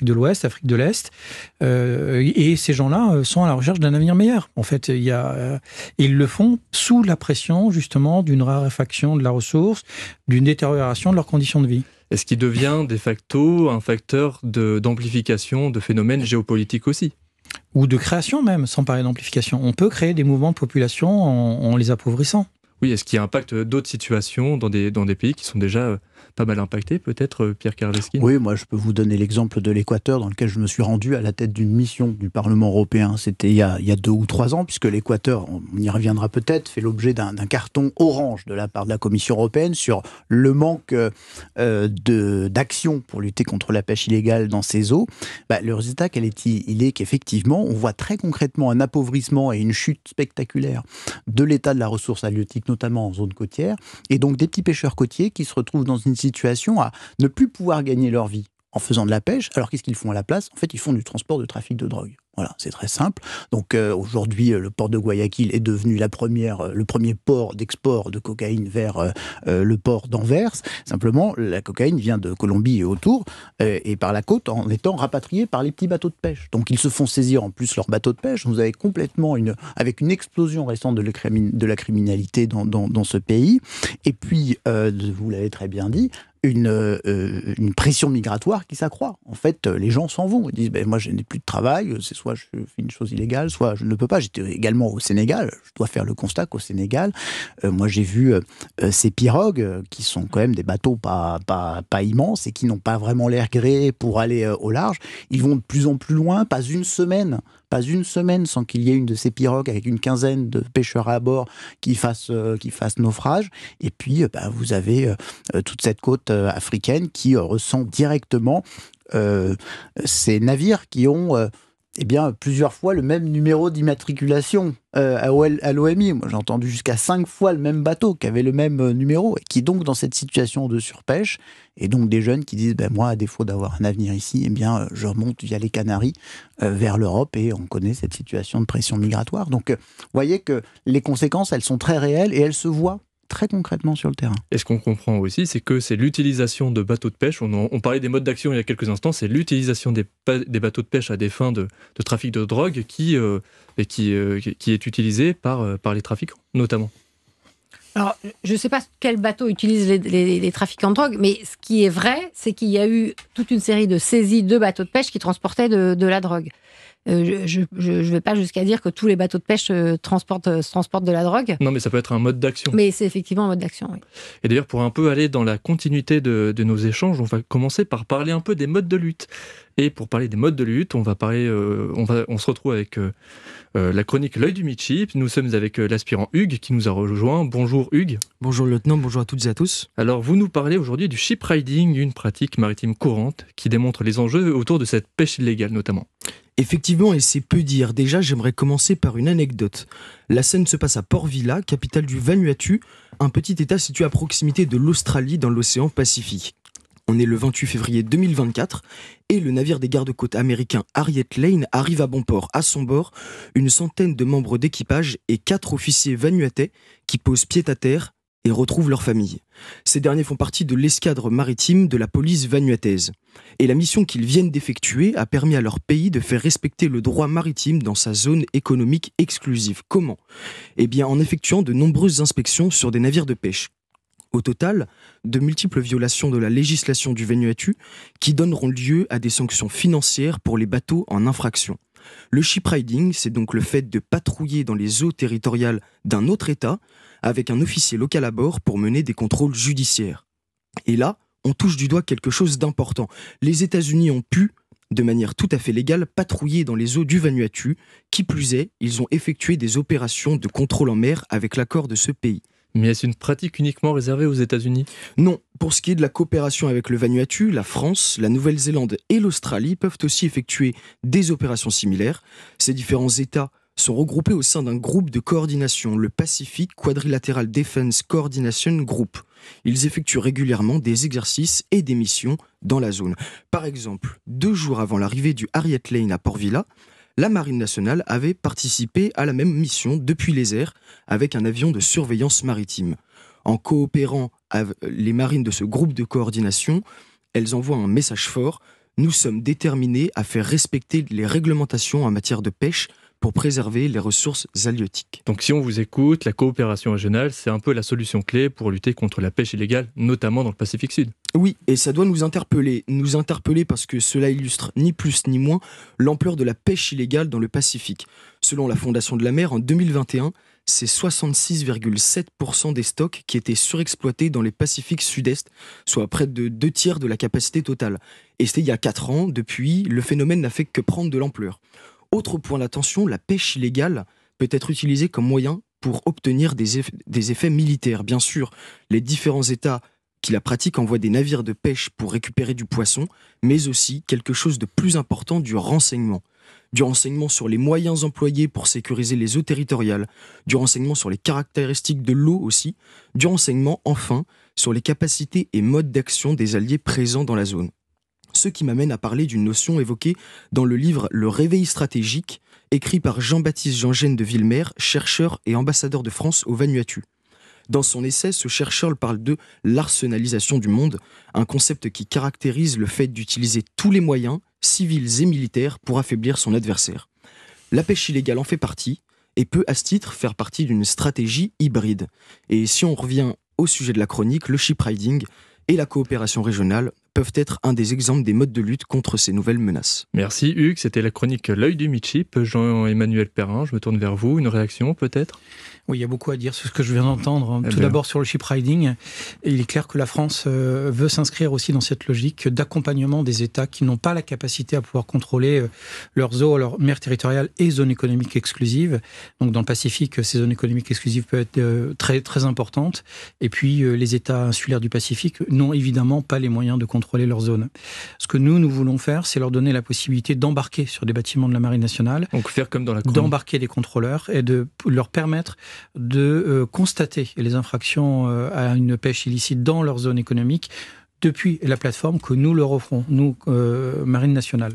de l'Ouest, Afrique de l'Est. Et ces gens-là sont à la recherche d'un avenir meilleur. En fait, ils le font sous la pression justement d'une raréfaction de la ressource, d'une détérioration de leurs conditions de vie. Est-ce qu'il devient de facto un facteur d'amplification de phénomènes géopolitiques aussi ? Ou de création même, sans parler d'amplification. On peut créer des mouvements de population en les appauvrissant. Oui, est-ce qu'il y a un impact d'autres situations dans des pays qui sont déjà pas mal impactés, peut-être, Pierre Karleskind ? Oui, moi je peux vous donner l'exemple de l'Équateur, dans lequel je me suis rendu à la tête d'une mission du Parlement européen. C'était il y a 2 ou 3 ans, puisque l'Équateur, on y reviendra peut-être, fait l'objet d'un carton orange de la part de la Commission européenne sur le manque d'action pour lutter contre la pêche illégale dans ces eaux. Le résultat, il est qu'effectivement, on voit très concrètement un appauvrissement et une chute spectaculaire de l'état de la ressource halieutique, notamment en zone côtière, et donc des petits pêcheurs côtiers qui se retrouvent dans une situation à ne plus pouvoir gagner leur vie en faisant de la pêche. Alors qu'est-ce qu'ils font à la place ? En fait, ils font du transport de trafic de drogue. Voilà, c'est très simple. Donc aujourd'hui, le port de Guayaquil est devenu le premier port d'export de cocaïne vers le port d'Anvers. Simplement, la cocaïne vient de Colombie et autour, et par la côte, en étant rapatriée par les petits bateaux de pêche. Donc ils se font saisir en plus leurs bateaux de pêche. Vous avez complètement avec une explosion récente de la criminalité dans ce pays. Et puis, vous l'avez très bien dit, une pression migratoire qui s'accroît. En fait, les gens s'en vont. Ils disent, moi je n'ai plus de travail, c'est soit je fais une chose illégale, soit je ne peux pas. J'étais également au Sénégal, je dois faire le constat qu'au Sénégal, moi j'ai vu ces pirogues, qui sont quand même des bateaux pas immenses et qui n'ont pas vraiment l'air gréés pour aller au large. Ils vont de plus en plus loin, pas une semaine sans qu'il y ait une de ces pirogues avec une quinzaine de pêcheurs à bord qui fassent naufrage. Et puis, vous avez toute cette côte africaine qui ressent directement ces navires qui ont plusieurs fois le même numéro d'immatriculation à l'OMI. Moi, j'ai entendu jusqu'à 5 fois le même bateau qui avait le même numéro et qui est donc dans cette situation de surpêche. Et donc des jeunes qui disent, moi, à défaut d'avoir un avenir ici, je remonte via les Canaries vers l'Europe, et on connaît cette situation de pression migratoire. Donc, vous voyez que les conséquences, elles sont très réelles et elles se voient très concrètement sur le terrain. Et ce qu'on comprend aussi, c'est que c'est l'utilisation de bateaux de pêche, on parlait des modes d'action il y a quelques instants, c'est l'utilisation des bateaux de pêche à des fins de trafic de drogue qui est utilisée par les trafiquants, notamment. Alors, je ne sais pas quel bateau utilisent les trafiquants de drogue, mais ce qui est vrai, c'est qu'il y a eu toute une série de saisies de bateaux de pêche qui transportaient de la drogue. Je ne vais pas jusqu'à dire que tous les bateaux de pêche transportent de la drogue. Non, mais ça peut être un mode d'action. Mais c'est effectivement un mode d'action, oui. Et d'ailleurs, pour un peu aller dans la continuité de nos échanges, on va commencer par parler un peu des modes de lutte. Et pour parler des modes de lutte, on se retrouve avec la chronique L'œil du Midship. Nous sommes avec l'aspirant Hugues qui nous a rejoint. Bonjour Hugues. Bonjour lieutenant, bonjour à toutes et à tous. Alors vous nous parlez aujourd'hui du ship riding, une pratique maritime courante qui démontre les enjeux autour de cette pêche illégale notamment. Effectivement, et c'est peu dire. Déjà, j'aimerais commencer par une anecdote. La scène se passe à Port Vila, capitale du Vanuatu, un petit état situé à proximité de l'Australie dans l'océan Pacifique. On est le 28 février 2024 et le navire des gardes-côtes américain Harriet Lane arrive à bon port. À son bord, une centaine de membres d'équipage et 4 officiers vanuatais qui posent pied à terre et retrouvent leur famille. Ces derniers font partie de l'escadre maritime de la police vanuataise. Et la mission qu'ils viennent d'effectuer a permis à leur pays de faire respecter le droit maritime dans sa zone économique exclusive. Comment ? Eh bien, en effectuant de nombreuses inspections sur des navires de pêche. Au total, de multiples violations de la législation du Vanuatu qui donneront lieu à des sanctions financières pour les bateaux en infraction. Le shipriding, c'est donc le fait de patrouiller dans les eaux territoriales d'un autre État avec un officier local à bord pour mener des contrôles judiciaires. Et là, on touche du doigt quelque chose d'important. Les États-Unis ont pu, de manière tout à fait légale, patrouiller dans les eaux du Vanuatu. Qui plus est, ils ont effectué des opérations de contrôle en mer avec l'accord de ce pays. Mais est-ce une pratique uniquement réservée aux États-Unis ? Non. Pour ce qui est de la coopération avec le Vanuatu, la France, la Nouvelle-Zélande et l'Australie peuvent aussi effectuer des opérations similaires. Ces différents États sont regroupés au sein d'un groupe de coordination, le Pacific Quadrilateral Defense Coordination Group. Ils effectuent régulièrement des exercices et des missions dans la zone. Par exemple, 2 jours avant l'arrivée du Harriet Lane à Port Vila, la Marine nationale avait participé à la même mission depuis les airs avec un avion de surveillance maritime. En coopérant avec les marines de ce groupe de coordination, elles envoient un message fort. Nous sommes déterminés à faire respecter les réglementations en matière de pêche pour préserver les ressources halieutiques. Donc si on vous écoute, la coopération régionale, c'est un peu la solution clé pour lutter contre la pêche illégale, notamment dans le Pacifique Sud. Oui, et ça doit nous interpeller parce que cela illustre ni plus ni moins l'ampleur de la pêche illégale dans le Pacifique. Selon la Fondation de la mer, en 2021, c'est 66,7% des stocks qui étaient surexploités dans les Pacifiques Sud-Est, soit près de 2 tiers de la capacité totale. Et c'était il y a 4 ans, depuis, le phénomène n'a fait que prendre de l'ampleur. Autre point d'attention, la pêche illégale peut être utilisée comme moyen pour obtenir des effets militaires. Bien sûr, les différents États qui la pratiquent envoient des navires de pêche pour récupérer du poisson, mais aussi quelque chose de plus important, du renseignement. Du renseignement sur les moyens employés pour sécuriser les eaux territoriales, du renseignement sur les caractéristiques de l'eau aussi, du renseignement enfin sur les capacités et modes d'action des alliés présents dans la zone. Ce qui m'amène à parler d'une notion évoquée dans le livre « Le réveil stratégique », écrit par Jean-Baptiste Jean-Gène de Villemer, chercheur et ambassadeur de France au Vanuatu. Dans son essai, ce chercheur parle de l'arsenalisation du monde, un concept qui caractérise le fait d'utiliser tous les moyens, civils et militaires, pour affaiblir son adversaire. La pêche illégale en fait partie, et peut à ce titre faire partie d'une stratégie hybride. Et si on revient au sujet de la chronique, le shipriding et la coopération régionale peuvent être un des exemples des modes de lutte contre ces nouvelles menaces. Merci Hugues, c'était la chronique L'œil du Midship. Jean-Emmanuel Perrin, je me tourne vers vous, une réaction peut-être ? Oui, il y a beaucoup à dire sur ce que je viens d'entendre. Tout d'abord sur le shipriding, il est clair que la France veut s'inscrire aussi dans cette logique d'accompagnement des États qui n'ont pas la capacité à pouvoir contrôler leurs eaux, leurs mers territoriales et zones économiques exclusives. Donc dans le Pacifique, ces zones économiques exclusives peuvent être très, très importantes. Et puis les États insulaires du Pacifique n'ont évidemment pas les moyens de contrôler leurs zones. Ce que nous voulons faire, c'est leur donner la possibilité d'embarquer sur des bâtiments de la Marine nationale. Donc faire comme dans la chronique. D'embarquer des contrôleurs et de leur permettre de constater les infractions à une pêche illicite dans leur zone économique depuis la plateforme que nous leur offrons, nous, Marine nationale.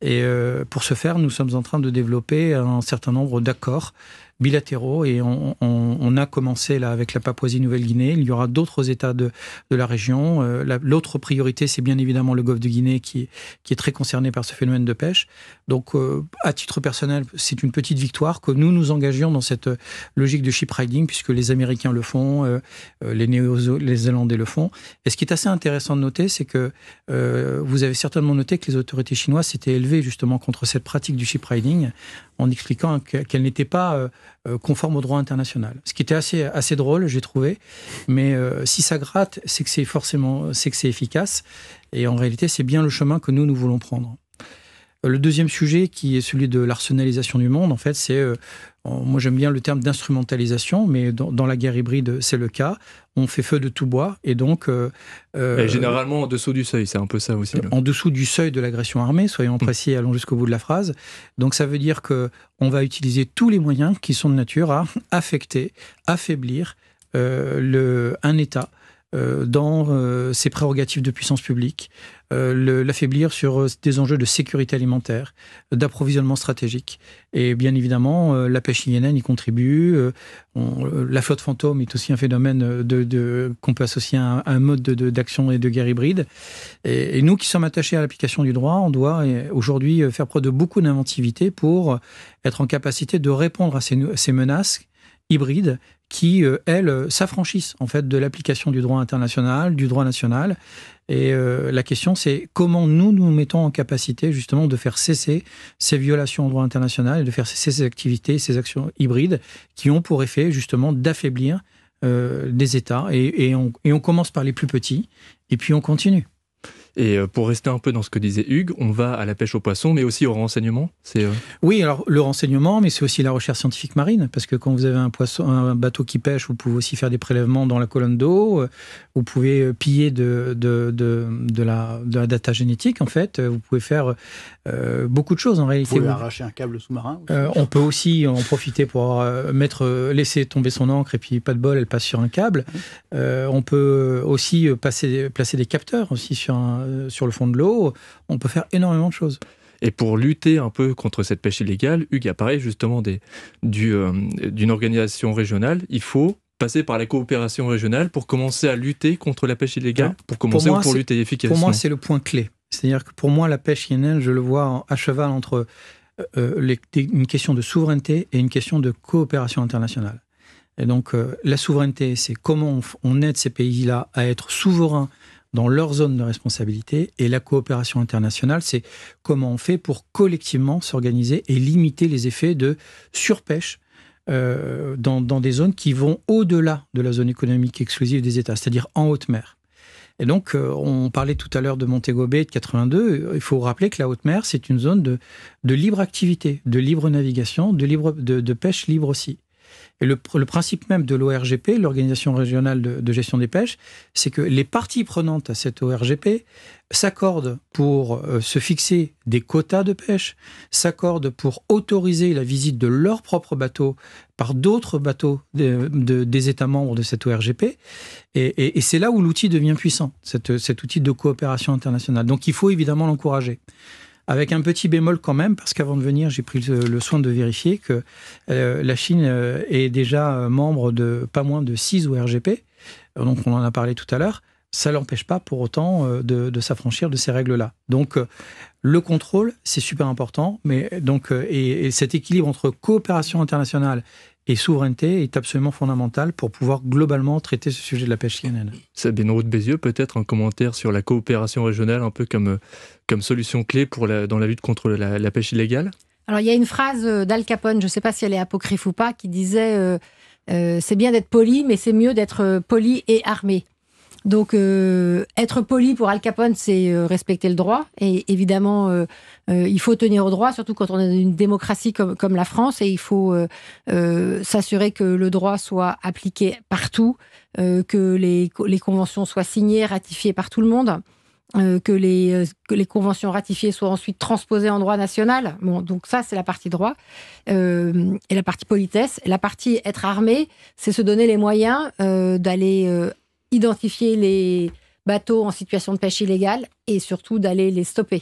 Et pour ce faire, nous sommes en train de développer un certain nombre d'accords bilatéraux et on a commencé là avec la Papouasie-Nouvelle-Guinée. Il y aura d'autres États de la région. L'autre priorité, c'est bien évidemment le golfe de Guinée qui est très concerné par ce phénomène de pêche. Donc, à titre personnel, c'est une petite victoire que nous nous engagions dans cette logique de shipriding puisque les Américains le font, les Néo-Zélandais le font. Et ce qui est assez intéressant de noter, c'est que vous avez certainement noté que les autorités chinoises s'étaient élevées justement contre cette pratique du shipriding en expliquant qu'elle n'était pas conforme au droit international. Ce qui était assez drôle, j'ai trouvé. Mais si ça gratte, c'est que c'est efficace. Et en réalité, c'est bien le chemin que nous voulons prendre. Le deuxième sujet, qui est celui de l'arsenalisation du monde, en fait, c'est, moi j'aime bien le terme d'instrumentalisation, mais dans la guerre hybride, c'est le cas. On fait feu de tout bois, et donc... et généralement en dessous du seuil, c'est un peu ça aussi. En dessous du seuil de l'agression armée, soyons précis, allons jusqu'au bout de la phrase. Donc ça veut dire qu'on va utiliser tous les moyens qui sont de nature à affecter, affaiblir un État dans ses prérogatives de puissance publique, l'affaiblir sur des enjeux de sécurité alimentaire, d'approvisionnement stratégique. Et bien évidemment, la pêche INN y contribue. La flotte fantôme est aussi un phénomène qu'on peut associer à un mode d'action et de guerre hybride. Et nous qui sommes attachés à l'application du droit, on doit aujourd'hui faire preuve de beaucoup d'inventivité pour être en capacité de répondre à ces menaces hybrides qui, elles, s'affranchissent en fait de l'application du droit international, du droit national. Et la question, c'est comment nous mettons en capacité justement de faire cesser ces violations au droit international et de faire cesser ces activités, ces actions hybrides qui ont pour effet justement d'affaiblir des États. Et on commence par les plus petits et puis on continue. Et pour rester un peu dans ce que disait Hugues, on va à la pêche au poisson, mais aussi au renseignement. Oui, alors le renseignement, mais c'est aussi la recherche scientifique marine, parce que quand vous avez un bateau qui pêche, vous pouvez aussi faire des prélèvements dans la colonne d'eau, vous pouvez piller de la data génétique, en fait, vous pouvez faire beaucoup de choses en réalité. Vous pouvez arracher un câble sous-marin. On peut aussi en profiter pour laisser tomber son ancre, et puis pas de bol, elle passe sur un câble. On peut aussi placer des capteurs aussi sur le fond de l'eau. On peut faire énormément de choses. Et pour lutter un peu contre cette pêche illégale, Hugues a parlé justement d'une organisation régionale. Il faut passer par la coopération régionale pour commencer à lutter contre la pêche illégale, pour lutter efficacement. Pour moi, c'est le point clé. C'est-à-dire que pour moi, la pêche INN, je le vois à cheval entre une question de souveraineté et une question de coopération internationale. Et donc, la souveraineté, c'est comment on aide ces pays-là à être souverains dans leur zone de responsabilité, et la coopération internationale, c'est comment on fait pour collectivement s'organiser et limiter les effets de surpêche dans des zones qui vont au-delà de la zone économique exclusive des États, c'est-à-dire en haute mer. Et donc, on parlait tout à l'heure de Montego Bay de 82, il faut rappeler que la haute mer, c'est une zone de libre activité, de libre navigation, de pêche libre aussi. Et le principe même de l'ORGP, l'Organisation régionale de gestion des pêches, c'est que les parties prenantes à cette ORGP s'accordent pour se fixer des quotas de pêche, s'accordent pour autoriser la visite de leurs propres bateaux par d'autres bateaux des États membres de cette ORGP. Et c'est là où l'outil devient puissant, cet outil de coopération internationale. Donc il faut évidemment l'encourager. Avec un petit bémol quand même, parce qu'avant de venir, j'ai pris le soin de vérifier que la Chine est déjà membre de pas moins de 6 ORGP. Donc on en a parlé tout à l'heure. Ça ne l'empêche pas pour autant de s'affranchir de ces règles-là. Donc le contrôle, c'est super important. Mais donc, et cet équilibre entre coopération internationale et souveraineté est absolument fondamental pour pouvoir globalement traiter ce sujet de la pêche INN. Sabine Roux-Bézieux, peut-être un commentaire sur la coopération régionale, un peu comme solution clé dans la lutte contre la pêche illégale? Alors, il y a une phrase d'Al Capone, je ne sais pas si elle est apocryphe ou pas, qui disait c'est bien d'être poli, mais c'est mieux d'être poli et armé. Donc, être poli pour Al Capone, c'est respecter le droit. Et évidemment, il faut tenir au droit, surtout quand on est dans une démocratie comme la France. Et il faut s'assurer que le droit soit appliqué partout, que les conventions soient signées, ratifiées par tout le monde, que les conventions ratifiées soient ensuite transposées en droit national. Bon, donc ça, c'est la partie droit. Et la partie politesse. La partie être armé, c'est se donner les moyens d'aller... identifier les bateaux en situation de pêche illégale et surtout d'aller les stopper.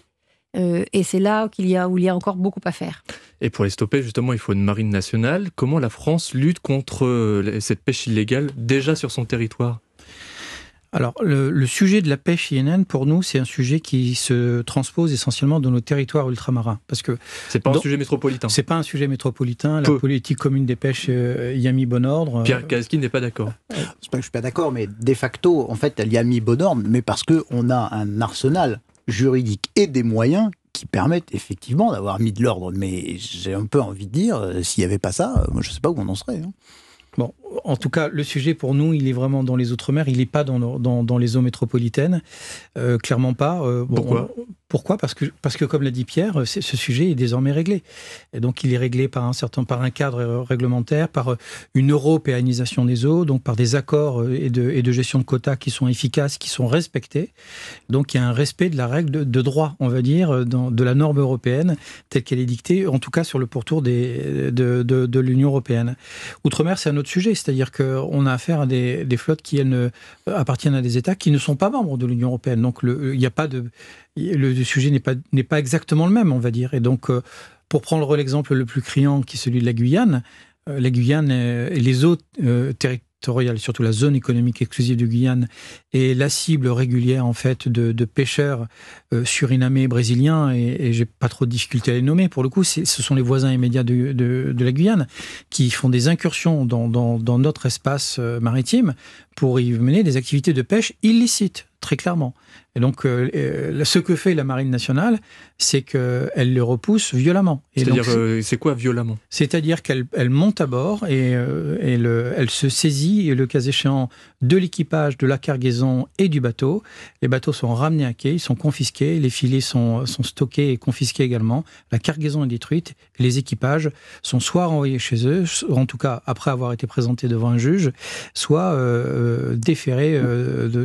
Et c'est là où il y a encore beaucoup à faire. Et pour les stopper, justement, il faut une marine nationale. Comment la France lutte contre cette pêche illégale déjà sur son territoire ? Alors, le sujet de la pêche INN, pour nous, c'est un sujet qui se transpose essentiellement dans nos territoires ultramarins. Parce que c'est pas un sujet métropolitain. C'est pas un sujet métropolitain. La politique commune des pêches y a mis bon ordre. Pierre Kaski n'est pas d'accord. C'est pas que je suis pas d'accord, mais de facto, en fait, elle y a mis bon ordre, mais parce qu'on a un arsenal juridique et des moyens qui permettent effectivement d'avoir mis de l'ordre. Mais j'ai un peu envie de dire, s'il n'y avait pas ça, moi je ne sais pas où on en serait. Bon, en tout cas, le sujet pour nous, il est vraiment dans les Outre-mer, il n'est pas dans les eaux métropolitaines, clairement pas. Pourquoi ? Pourquoi ? Parce que, comme l'a dit Pierre, ce sujet est désormais réglé. Et donc, il est réglé par un cadre réglementaire, par une européanisation des eaux, donc par des accords et de gestion de quotas qui sont efficaces, qui sont respectés. Donc, il y a un respect de la règle de droit, on va dire, de la norme européenne telle qu'elle est dictée, en tout cas sur le pourtour de l'Union européenne. Outre-mer, c'est un autre sujet, c'est-à-dire qu'on a affaire à des flottes qui, elles, appartiennent à des États qui ne sont pas membres de l'Union européenne. Donc, il n'y a pas de... Le sujet n'est pas exactement le même, on va dire. Et donc, pour prendre l'exemple le plus criant, qui est celui de la Guyane et les eaux territoriales, surtout la zone économique exclusive de Guyane, est la cible régulière, en fait, de pêcheurs surinamais, brésiliens, et j'ai pas trop de difficulté à les nommer. Pour le coup, ce sont les voisins immédiats de la Guyane qui font des incursions dans notre espace maritime pour y mener des activités de pêche illicites, très clairement. Et donc, ce que fait la Marine nationale, c'est qu'elle le repousse violemment. C'est-à-dire, c'est quoi violemment ? C'est-à-dire qu'elle monte à bord et elle se saisit, le cas échéant, de l'équipage, de la cargaison et du bateau. Les bateaux sont ramenés à quai, ils sont confisqués, les filets sont stockés et confisqués également. La cargaison est détruite, les équipages sont soit renvoyés chez eux, en tout cas après avoir été présentés devant un juge, soit déférés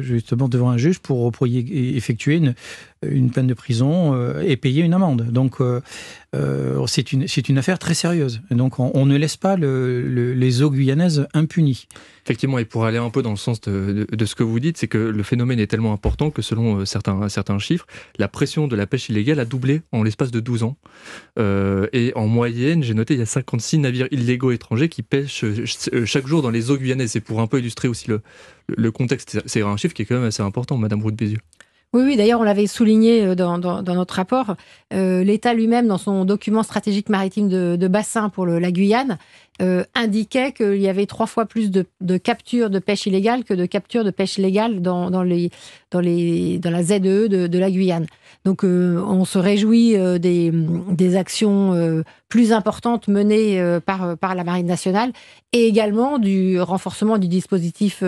justement devant un juge pour y effectuer une peine de prison et payer une amende. Donc, c'est une affaire très sérieuse. Et donc, on ne laisse pas les eaux guyanaises impunies. Effectivement, et pour aller un peu dans le sens de ce que vous dites, c'est que le phénomène est tellement important que selon certains chiffres, la pression de la pêche illégale a doublé en l'espace de 12 ans. Et en moyenne, j'ai noté, il y a 56 navires illégaux étrangers qui pêchent chaque jour dans les eaux guyanaises. C'est pour un peu illustrer aussi le contexte. C'est un chiffre qui est quand même assez important, Madame Roux-de-Bézieux. Oui, d'ailleurs, on l'avait souligné dans notre rapport. L'État lui-même, dans son document stratégique maritime de bassin pour la Guyane, indiquait qu'il y avait 3 fois plus de captures de pêche illégale que de captures de pêche légale dans la ZEE de la Guyane. Donc, on se réjouit des actions plus importantes menées par la Marine nationale et également du renforcement du dispositif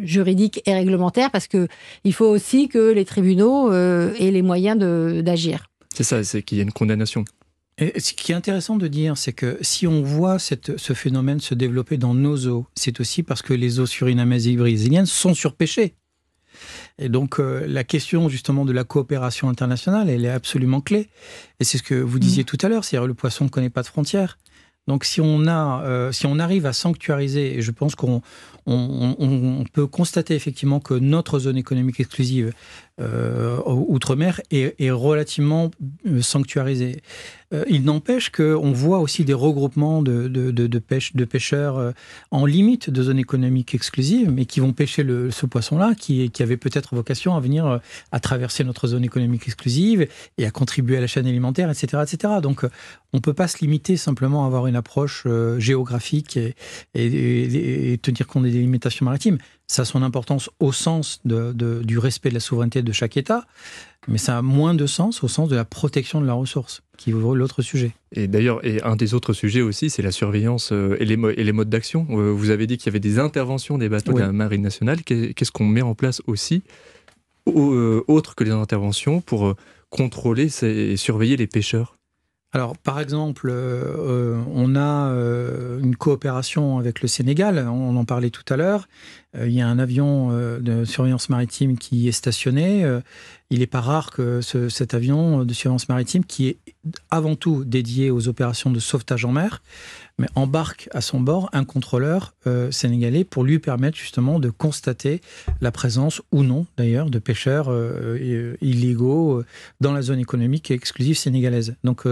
juridique et réglementaire, parce qu'il faut aussi que les tribunaux aient les moyens d'agir. C'est ça, c'est qu'il y a une condamnation. Et ce qui est intéressant de dire, c'est que si on voit ce phénomène se développer dans nos eaux, c'est aussi parce que les eaux surinamaises et brésiliennes sont surpêchées. Et donc, la question justement de la coopération internationale, elle est absolument clé. Et c'est ce que vous disiez tout à l'heure, c'est-à-dire le poisson ne connaît pas de frontières. Donc, si on arrive à sanctuariser, et je pense qu'on peut constater effectivement que notre zone économique exclusive outre-mer est relativement sanctuarisée. Il n'empêche qu'on voit aussi des regroupements de pêcheurs en limite de zone économique exclusive, mais qui vont pêcher ce poisson-là, qui avait peut-être vocation à venir à traverser notre zone économique exclusive et à contribuer à la chaîne alimentaire, etc. etc. Donc, on ne peut pas se limiter simplement à avoir une approche géographique et tenir compte des limitations maritimes. Ça a son importance au sens du respect de la souveraineté de chaque État, mais ça a moins de sens au sens de la protection de la ressource, qui est l'autre sujet. Et d'ailleurs, un des autres sujets aussi, c'est la surveillance et les modes d'action. Vous avez dit qu'il y avait des interventions des bateaux de la Marine nationale. Qu'est-ce qu'on met en place aussi, autre que les interventions, pour contrôler et surveiller les pêcheurs ? Alors, par exemple, on a une coopération avec le Sénégal, on en parlait tout à l'heure. Il y a un avion de surveillance maritime qui est stationné. Il n'est pas rare que cet avion de surveillance maritime, qui est avant tout dédié aux opérations de sauvetage en mer, mais embarque à son bord un contrôleur sénégalais pour lui permettre justement de constater la présence ou non d'ailleurs de pêcheurs illégaux dans la zone économique exclusive sénégalaise. Donc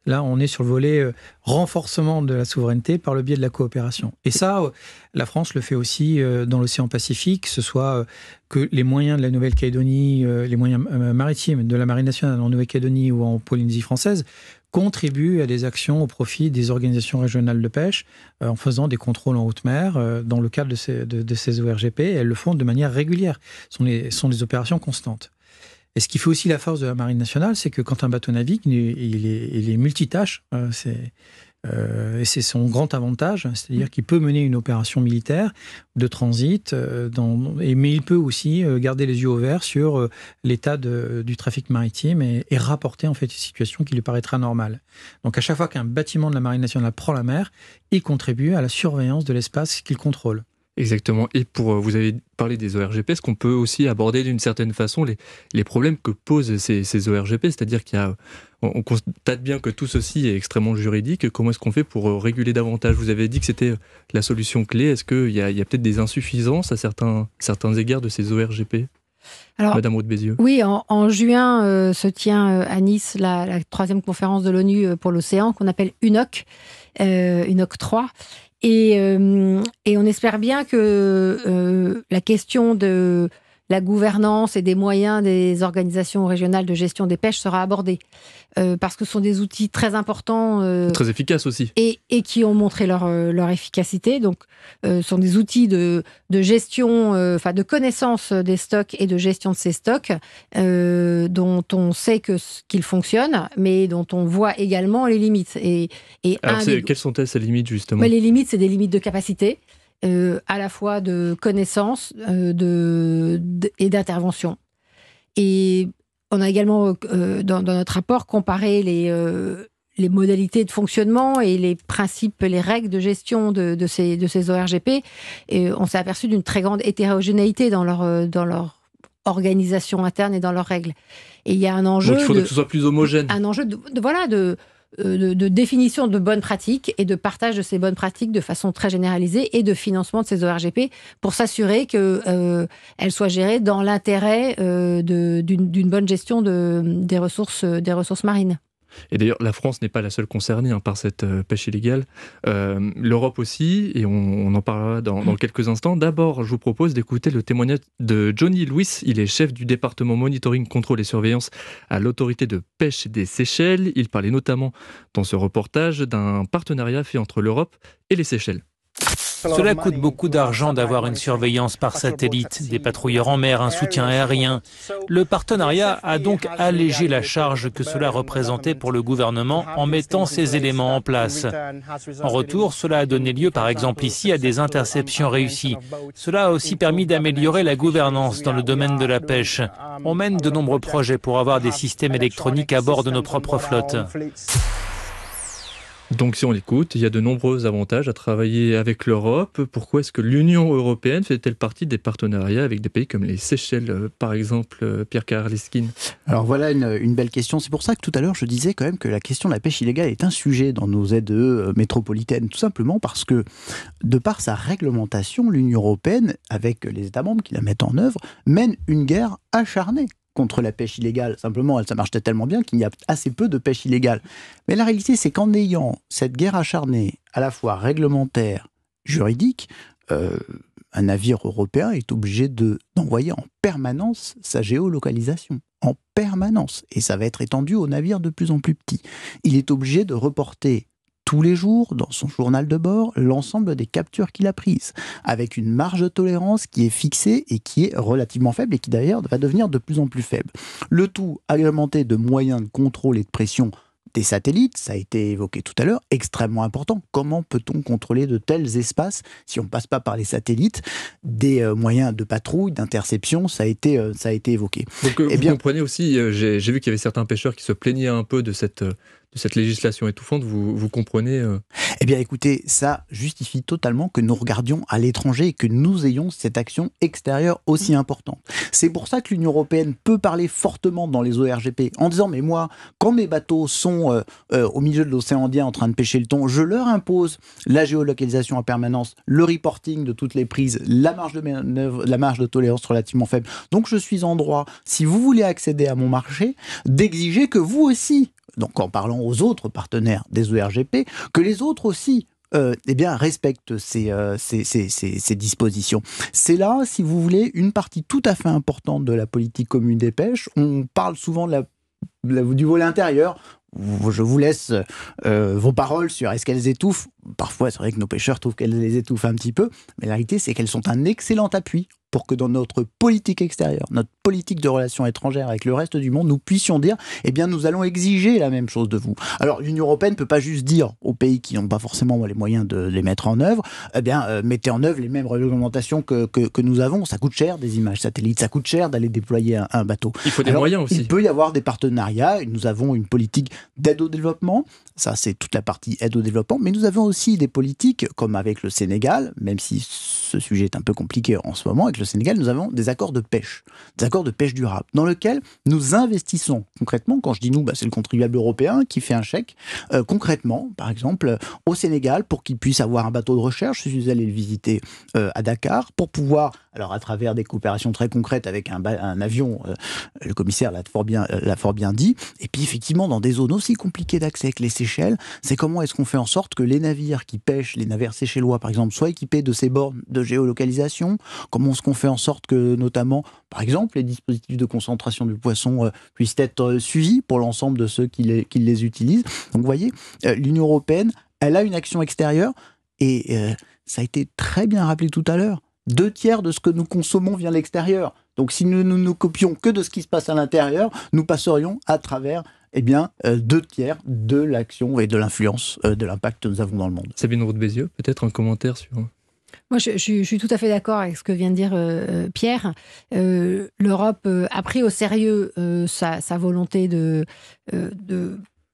là, on est sur le volet renforcement de la souveraineté par le biais de la coopération. Et ça, la France le fait aussi dans l'océan Pacifique, que ce soit que les moyens de la Nouvelle-Calédonie, les moyens maritimes de la Marine nationale en Nouvelle-Calédonie ou en Polynésie française, contribuent à des actions au profit des organisations régionales de pêche en faisant des contrôles en haute mer dans le cadre de ces ORGP. Et elles le font de manière régulière. Ce sont des opérations constantes. Et ce qui fait aussi la force de la Marine nationale, c'est que quand un bateau navigue, il est multitâche. Et c'est son grand avantage, c'est-à-dire qu'il peut mener une opération militaire de transit, mais il peut aussi garder les yeux ouverts sur l'état du trafic maritime et rapporter en fait une situation qui lui paraîtra normale. Donc à chaque fois qu'un bâtiment de la Marine nationale prend la mer, il contribue à la surveillance de l'espace qu'il contrôle. Exactement. Et vous avez parlé des ORGP, est-ce qu'on peut aussi aborder d'une certaine façon les problèmes que posent ces ORGP? C'est-à-dire on constate bien que tout ceci est extrêmement juridique. Comment est-ce qu'on fait pour réguler davantage? Vous avez dit que c'était la solution clé. Est-ce qu'il y a peut-être des insuffisances à certains égards de ces ORGP? Alors, Madame Roth-Bézieux. Oui, en juin se tient à Nice la 3e conférence de l'ONU pour l'océan qu'on appelle UNOC, UNOC 3. Et on espère bien que la question de la gouvernance et des moyens des organisations régionales de gestion des pêches sera abordée. Parce que ce sont des outils très importants. Très efficaces aussi. Et qui ont montré leur efficacité. Donc, ce sont des outils de gestion, de connaissance des stocks et de gestion de ces stocks, dont on sait qu'ils fonctionnent, mais dont on voit également les limites. Alors, quelles sont-elles, ces limites, justement? Les limites, c'est des limites de capacité, à la fois de connaissance et d'intervention. Et on a également, dans notre rapport, comparé les modalités de fonctionnement et les principes, les règles de gestion de ces ORGP. Et on s'est aperçu d'une très grande hétérogénéité dans leur organisation interne et dans leurs règles. Et il y a un enjeu... Donc il faudrait que ce soit plus homogène. Un enjeu de définition de bonnes pratiques et de partage de ces bonnes pratiques de façon très généralisée et de financement de ces ORGP pour s'assurer qu'elles soient gérées dans l'intérêt d'une bonne gestion des ressources marines. Et d'ailleurs, la France n'est pas la seule concernée par cette pêche illégale. L'Europe aussi, et on en parlera dans quelques instants. D'abord, je vous propose d'écouter le témoignage de Johnny Lewis. Il est chef du département monitoring, contrôle et surveillance à l'autorité de pêche des Seychelles. Il parlait notamment dans ce reportage d'un partenariat fait entre l'Europe et les Seychelles. Cela coûte beaucoup d'argent d'avoir une surveillance par satellite, des patrouilleurs en mer, un soutien aérien. Le partenariat a donc allégé la charge que cela représentait pour le gouvernement en mettant ces éléments en place. En retour, cela a donné lieu, par exemple ici, à des interceptions réussies. Cela a aussi permis d'améliorer la gouvernance dans le domaine de la pêche. On mène de nombreux projets pour avoir des systèmes électroniques à bord de nos propres flottes. Donc si on l'écoute, il y a de nombreux avantages à travailler avec l'Europe. Pourquoi est-ce que l'Union européenne fait-elle partie des partenariats avec des pays comme les Seychelles, par exemple, Pierre Karleskind? Alors voilà une belle question. C'est pour ça que tout à l'heure je disais quand même que la question de la pêche illégale est un sujet dans nos aides métropolitaines, tout simplement parce que de par sa réglementation, l'Union européenne, avec les États membres qui la mettent en œuvre, mène une guerre acharnée contre la pêche illégale. Simplement, ça marche tellement bien qu'il y a assez peu de pêche illégale. Mais la réalité, c'est qu'en ayant cette guerre acharnée, à la fois réglementaire, juridique, un navire européen est obligé d'envoyer en permanence sa géolocalisation. En permanence. Et ça va être étendu aux navires de plus en plus petits. Il est obligé de reporter tous les jours, dans son journal de bord, l'ensemble des captures qu'il a prises, avec une marge de tolérance qui est fixée et qui est relativement faible et qui d'ailleurs va devenir de plus en plus faible. Le tout agrémenté de moyens de contrôle et de pression des satellites, ça a été évoqué tout à l'heure, extrêmement important. Comment peut-on contrôler de tels espaces si on ne passe pas par les satellites? Des moyens de patrouille, d'interception, ça a été évoqué. Donc vous comprenez aussi, j'ai vu qu'il y avait certains pêcheurs qui se plaignaient un peu de cette législation étouffante, vous comprenez Eh bien écoutez, ça justifie totalement que nous regardions à l'étranger et que nous ayons cette action extérieure aussi importante. C'est pour ça que l'Union européenne peut parler fortement dans les ORGP en disant mais moi, quand mes bateaux sont au milieu de l'océan Indien en train de pêcher le thon, je leur impose la géolocalisation en permanence, le reporting de toutes les prises, la marge de manœuvre, la marge de tolérance relativement faible. Donc je suis en droit, si vous voulez accéder à mon marché, d'exiger que vous aussi, donc en parlant aux autres partenaires des ORGP, que les autres aussi respectent ces dispositions. C'est là, si vous voulez, une partie tout à fait importante de la politique commune des pêches. On parle souvent du volet intérieur. Je vous laisse vos paroles sur est-ce qu'elles étouffent. Parfois, c'est vrai que nos pêcheurs trouvent qu'elles les étouffent un petit peu, mais la réalité, c'est qu'elles sont un excellent appui pour que dans notre politique extérieure, notre politique de relations étrangères avec le reste du monde, nous puissions dire, eh bien, nous allons exiger la même chose de vous. Alors, l'Union européenne ne peut pas juste dire aux pays qui n'ont pas forcément les moyens de les mettre en œuvre, eh bien, mettez en œuvre les mêmes réglementations que nous avons. Ça coûte cher, des images satellites, ça coûte cher d'aller déployer un bateau. Il faut des moyens aussi. Il peut y avoir des partenariats. Nous avons une politique d'aide au développement. Ça, c'est toute la partie aide au développement. Mais nous avons aussi des politiques, comme avec le Sénégal, même si ce sujet est un peu compliqué en ce moment, avec le Sénégal, nous avons des accords de pêche durable, dans lesquels nous investissons concrètement. Quand je dis nous, c'est le contribuable européen qui fait un chèque, concrètement, par exemple, au Sénégal, pour qu'il puisse avoir un bateau de recherche. Je suis allé le visiter à Dakar, pour pouvoir, alors à travers des coopérations très concrètes avec un avion, le commissaire l'a fort bien dit, et puis effectivement, dans des zones aussi compliquées d'accès que les Seychelles, c'est comment est-ce qu'on fait en sorte que les navires qui pêchent, les navires séchellois par exemple, soient équipés de ces bornes de géolocalisation. Comment est-ce qu'on fait en sorte que, notamment, par exemple, les dispositifs de concentration du poisson puissent être suivis pour l'ensemble de ceux qui les utilisent. Donc vous voyez, l'Union européenne, elle a une action extérieure, et ça a été très bien rappelé tout à l'heure. 2/3 de ce que nous consommons vient de l'extérieur. Donc si nous nous copions que de ce qui se passe à l'intérieur, nous passerions à travers 2/3 de l'action et de l'influence, de l'impact que nous avons dans le monde. Sabine Roux-de-Bézieux, peut-être un commentaire sur... Moi, je suis tout à fait d'accord avec ce que vient de dire Pierre. L'Europe a pris au sérieux sa volonté de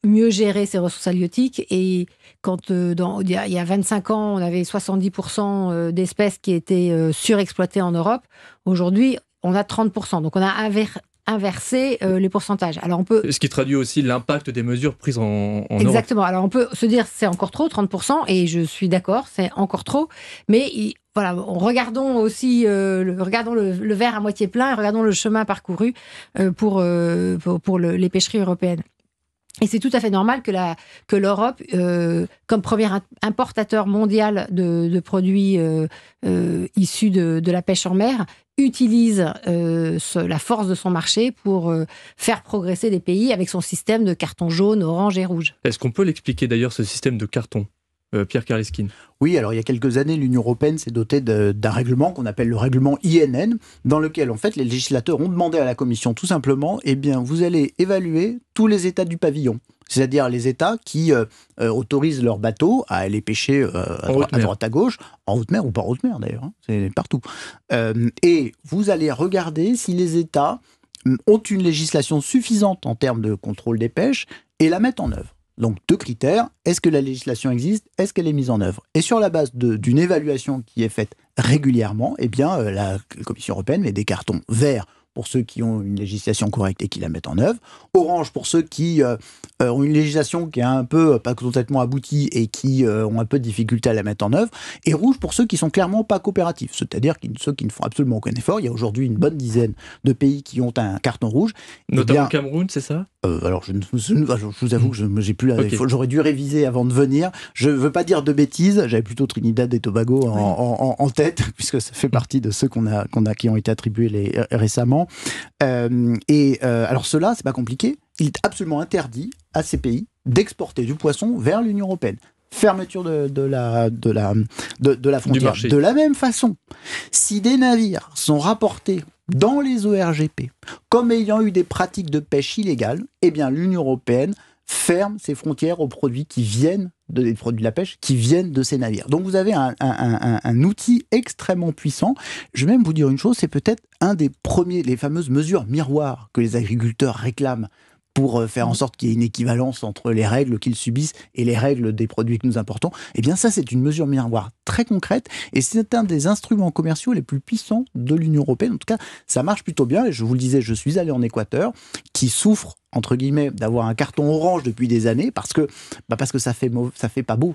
mieux gérer ses ressources halieutiques. Et quand, il y a 25 ans, on avait 70% d'espèces qui étaient surexploitées en Europe, aujourd'hui, on a 30%. Donc, on a inverser les pourcentages. Alors on peut... Ce qui traduit aussi l'impact des mesures prises en Exactement. Europe. Alors on peut se dire c'est encore trop, 30%, et je suis d'accord, c'est encore trop, mais voilà, regardons aussi regardons le verre à moitié plein et regardons le chemin parcouru pour les pêcheries européennes. Et c'est tout à fait normal que l'Europe, comme premier importateur mondial de produits issus de la pêche en mer, utilise la force de son marché pour faire progresser les pays avec son système de carton jaune, orange et rouge. Est-ce qu'on peut l'expliquer d'ailleurs, ce système de carton, Pierre Karleskind? Oui, alors il y a quelques années, l'Union européenne s'est dotée d'un règlement qu'on appelle le règlement INN, dans lequel en fait les législateurs ont demandé à la Commission tout simplement, vous allez évaluer tous les États du pavillon. C'est-à-dire les États qui autorisent leurs bateaux à aller pêcher à droite à gauche, en haute mer ou pas en haute mer d'ailleurs, c'est partout. Et vous allez regarder si les États ont une législation suffisante en termes de contrôle des pêches et la mettent en œuvre. Donc 2 critères, est-ce que la législation existe, est-ce qu'elle est mise en œuvre? Et sur la base d'une évaluation qui est faite régulièrement, la Commission européenne met des cartons verts pour ceux qui ont une législation correcte et qui la mettent en œuvre, orange pour ceux qui ont une législation qui est un peu pas complètement aboutie et qui ont un peu de difficulté à la mettre en œuvre, et rouge pour ceux qui sont clairement pas coopératifs, c'est-à-dire ceux qui ne font absolument aucun effort. Il y a aujourd'hui une bonne dizaine de pays qui ont un carton rouge. Notamment le Cameroun, c'est ça? Alors je vous avoue que j'ai plus j'aurais dû réviser avant de venir. Je veux pas dire de bêtises, j'avais plutôt Trinidad et Tobago en tête, puisque ça fait partie de ceux qui ont été attribués récemment. Alors cela, c'est pas compliqué. Il est absolument interdit à ces pays d'exporter du poisson vers l'Union européenne. Fermeture de la frontière. De la même façon, si des navires sont rapportés dans les ORGP comme ayant eu des pratiques de pêche illégales, l'Union européenne ferme ses frontières aux produits qui viennent des produits de la pêche qui viennent de ces navires. Donc vous avez un outil extrêmement puissant. Je vais même vous dire une chose, c'est peut-être un des premiers, les fameuses mesures miroirs que les agriculteurs réclament pour faire en sorte qu'il y ait une équivalence entre les règles qu'ils subissent et les règles des produits que nous importons. Ça, c'est une mesure miroir très concrète, et c'est un des instruments commerciaux les plus puissants de l'Union européenne. En tout cas, ça marche plutôt bien, et je vous le disais, je suis allé en Équateur, qui souffre entre guillemets, d'avoir un carton orange depuis des années, parce que ça fait pas beau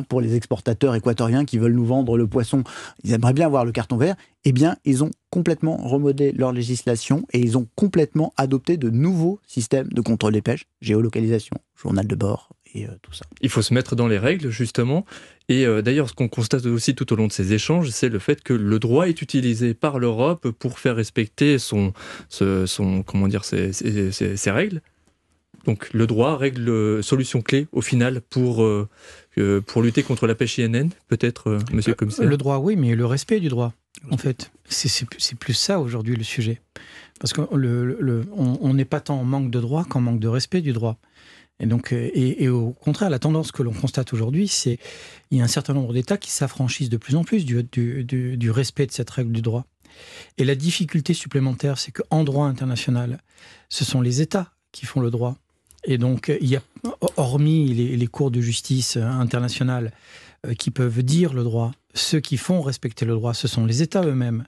pour les exportateurs équatoriens qui veulent nous vendre le poisson. Ils aimeraient bien avoir le carton vert. Ils ont complètement remodelé leur législation et ils ont complètement adopté de nouveaux systèmes de contrôle des pêches, géolocalisation, journal de bord et tout ça. Il faut se mettre dans les règles, justement. Et d'ailleurs, ce qu'on constate aussi tout au long de ces échanges, c'est le fait que le droit est utilisé par l'Europe pour faire respecter ses règles. Donc le droit, règle, solution clé au final pour lutter contre la pêche INN, peut-être, monsieur le commissaire? Le droit, oui, mais le respect du droit, en fait. C'est plus ça aujourd'hui le sujet. Parce qu'on n'est pas tant en manque de droit qu'en manque de respect du droit. Et donc, et au contraire, la tendance que l'on constate aujourd'hui, c'est qu'il y a un certain nombre d'États qui s'affranchissent de plus en plus du respect de cette règle du droit. Et la difficulté supplémentaire, c'est qu'en droit international, ce sont les États qui font le droit. Et donc, il y a, hormis les cours de justice internationales qui peuvent dire le droit, ceux qui font respecter le droit, ce sont les États eux-mêmes.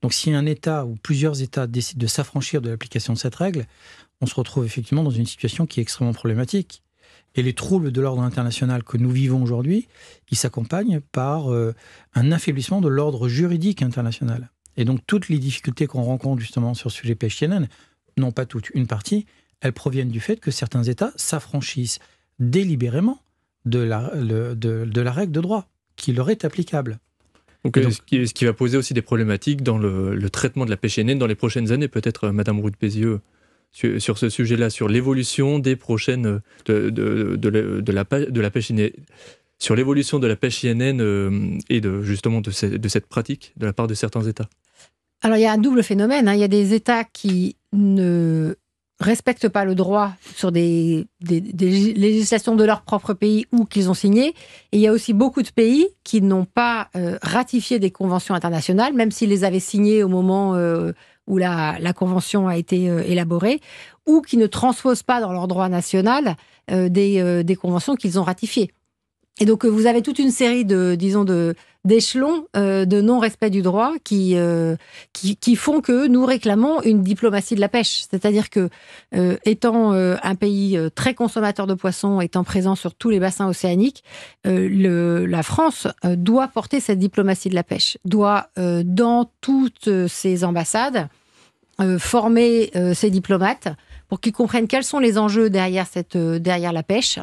Donc, si un État ou plusieurs États décident de s'affranchir de l'application de cette règle, on se retrouve effectivement dans une situation qui est extrêmement problématique. Et les troubles de l'ordre international que nous vivons aujourd'hui, ils s'accompagnent par un affaiblissement de l'ordre juridique international. Et donc, toutes les difficultés qu'on rencontre justement sur ce sujet pêche INN, non pas toutes, une partie, elles proviennent du fait que certains États s'affranchissent délibérément de la règle de droit qui leur est applicable. Donc, ce qui va poser aussi des problématiques dans le traitement de la pêche INN dans les prochaines années, peut-être, Madame Roux de Bézieux, sur ce sujet-là, sur l'évolution des prochaines de la pêche INN, sur l'évolution de la pêche INN et justement de cette pratique de la part de certains États. Alors, il y a un double phénomène. Il y a des États qui ne respectent pas le droit sur des législations de leur propre pays ou qu'ils ont signées. Et il y a aussi beaucoup de pays qui n'ont pas ratifié des conventions internationales, même s'ils les avaient signées au moment où la convention a été élaborée, ou qui ne transposent pas dans leur droit national des conventions qu'ils ont ratifiées. Et donc, vous avez toute une série d'échelons de non-respect du droit qui font que nous réclamons une diplomatie de la pêche. C'est-à-dire que, étant un pays très consommateur de poissons, étant présent sur tous les bassins océaniques, la France doit porter cette diplomatie de la pêche, doit, dans toutes ses ambassades, former ses diplomates pour qu'ils comprennent quels sont les enjeux derrière la pêche,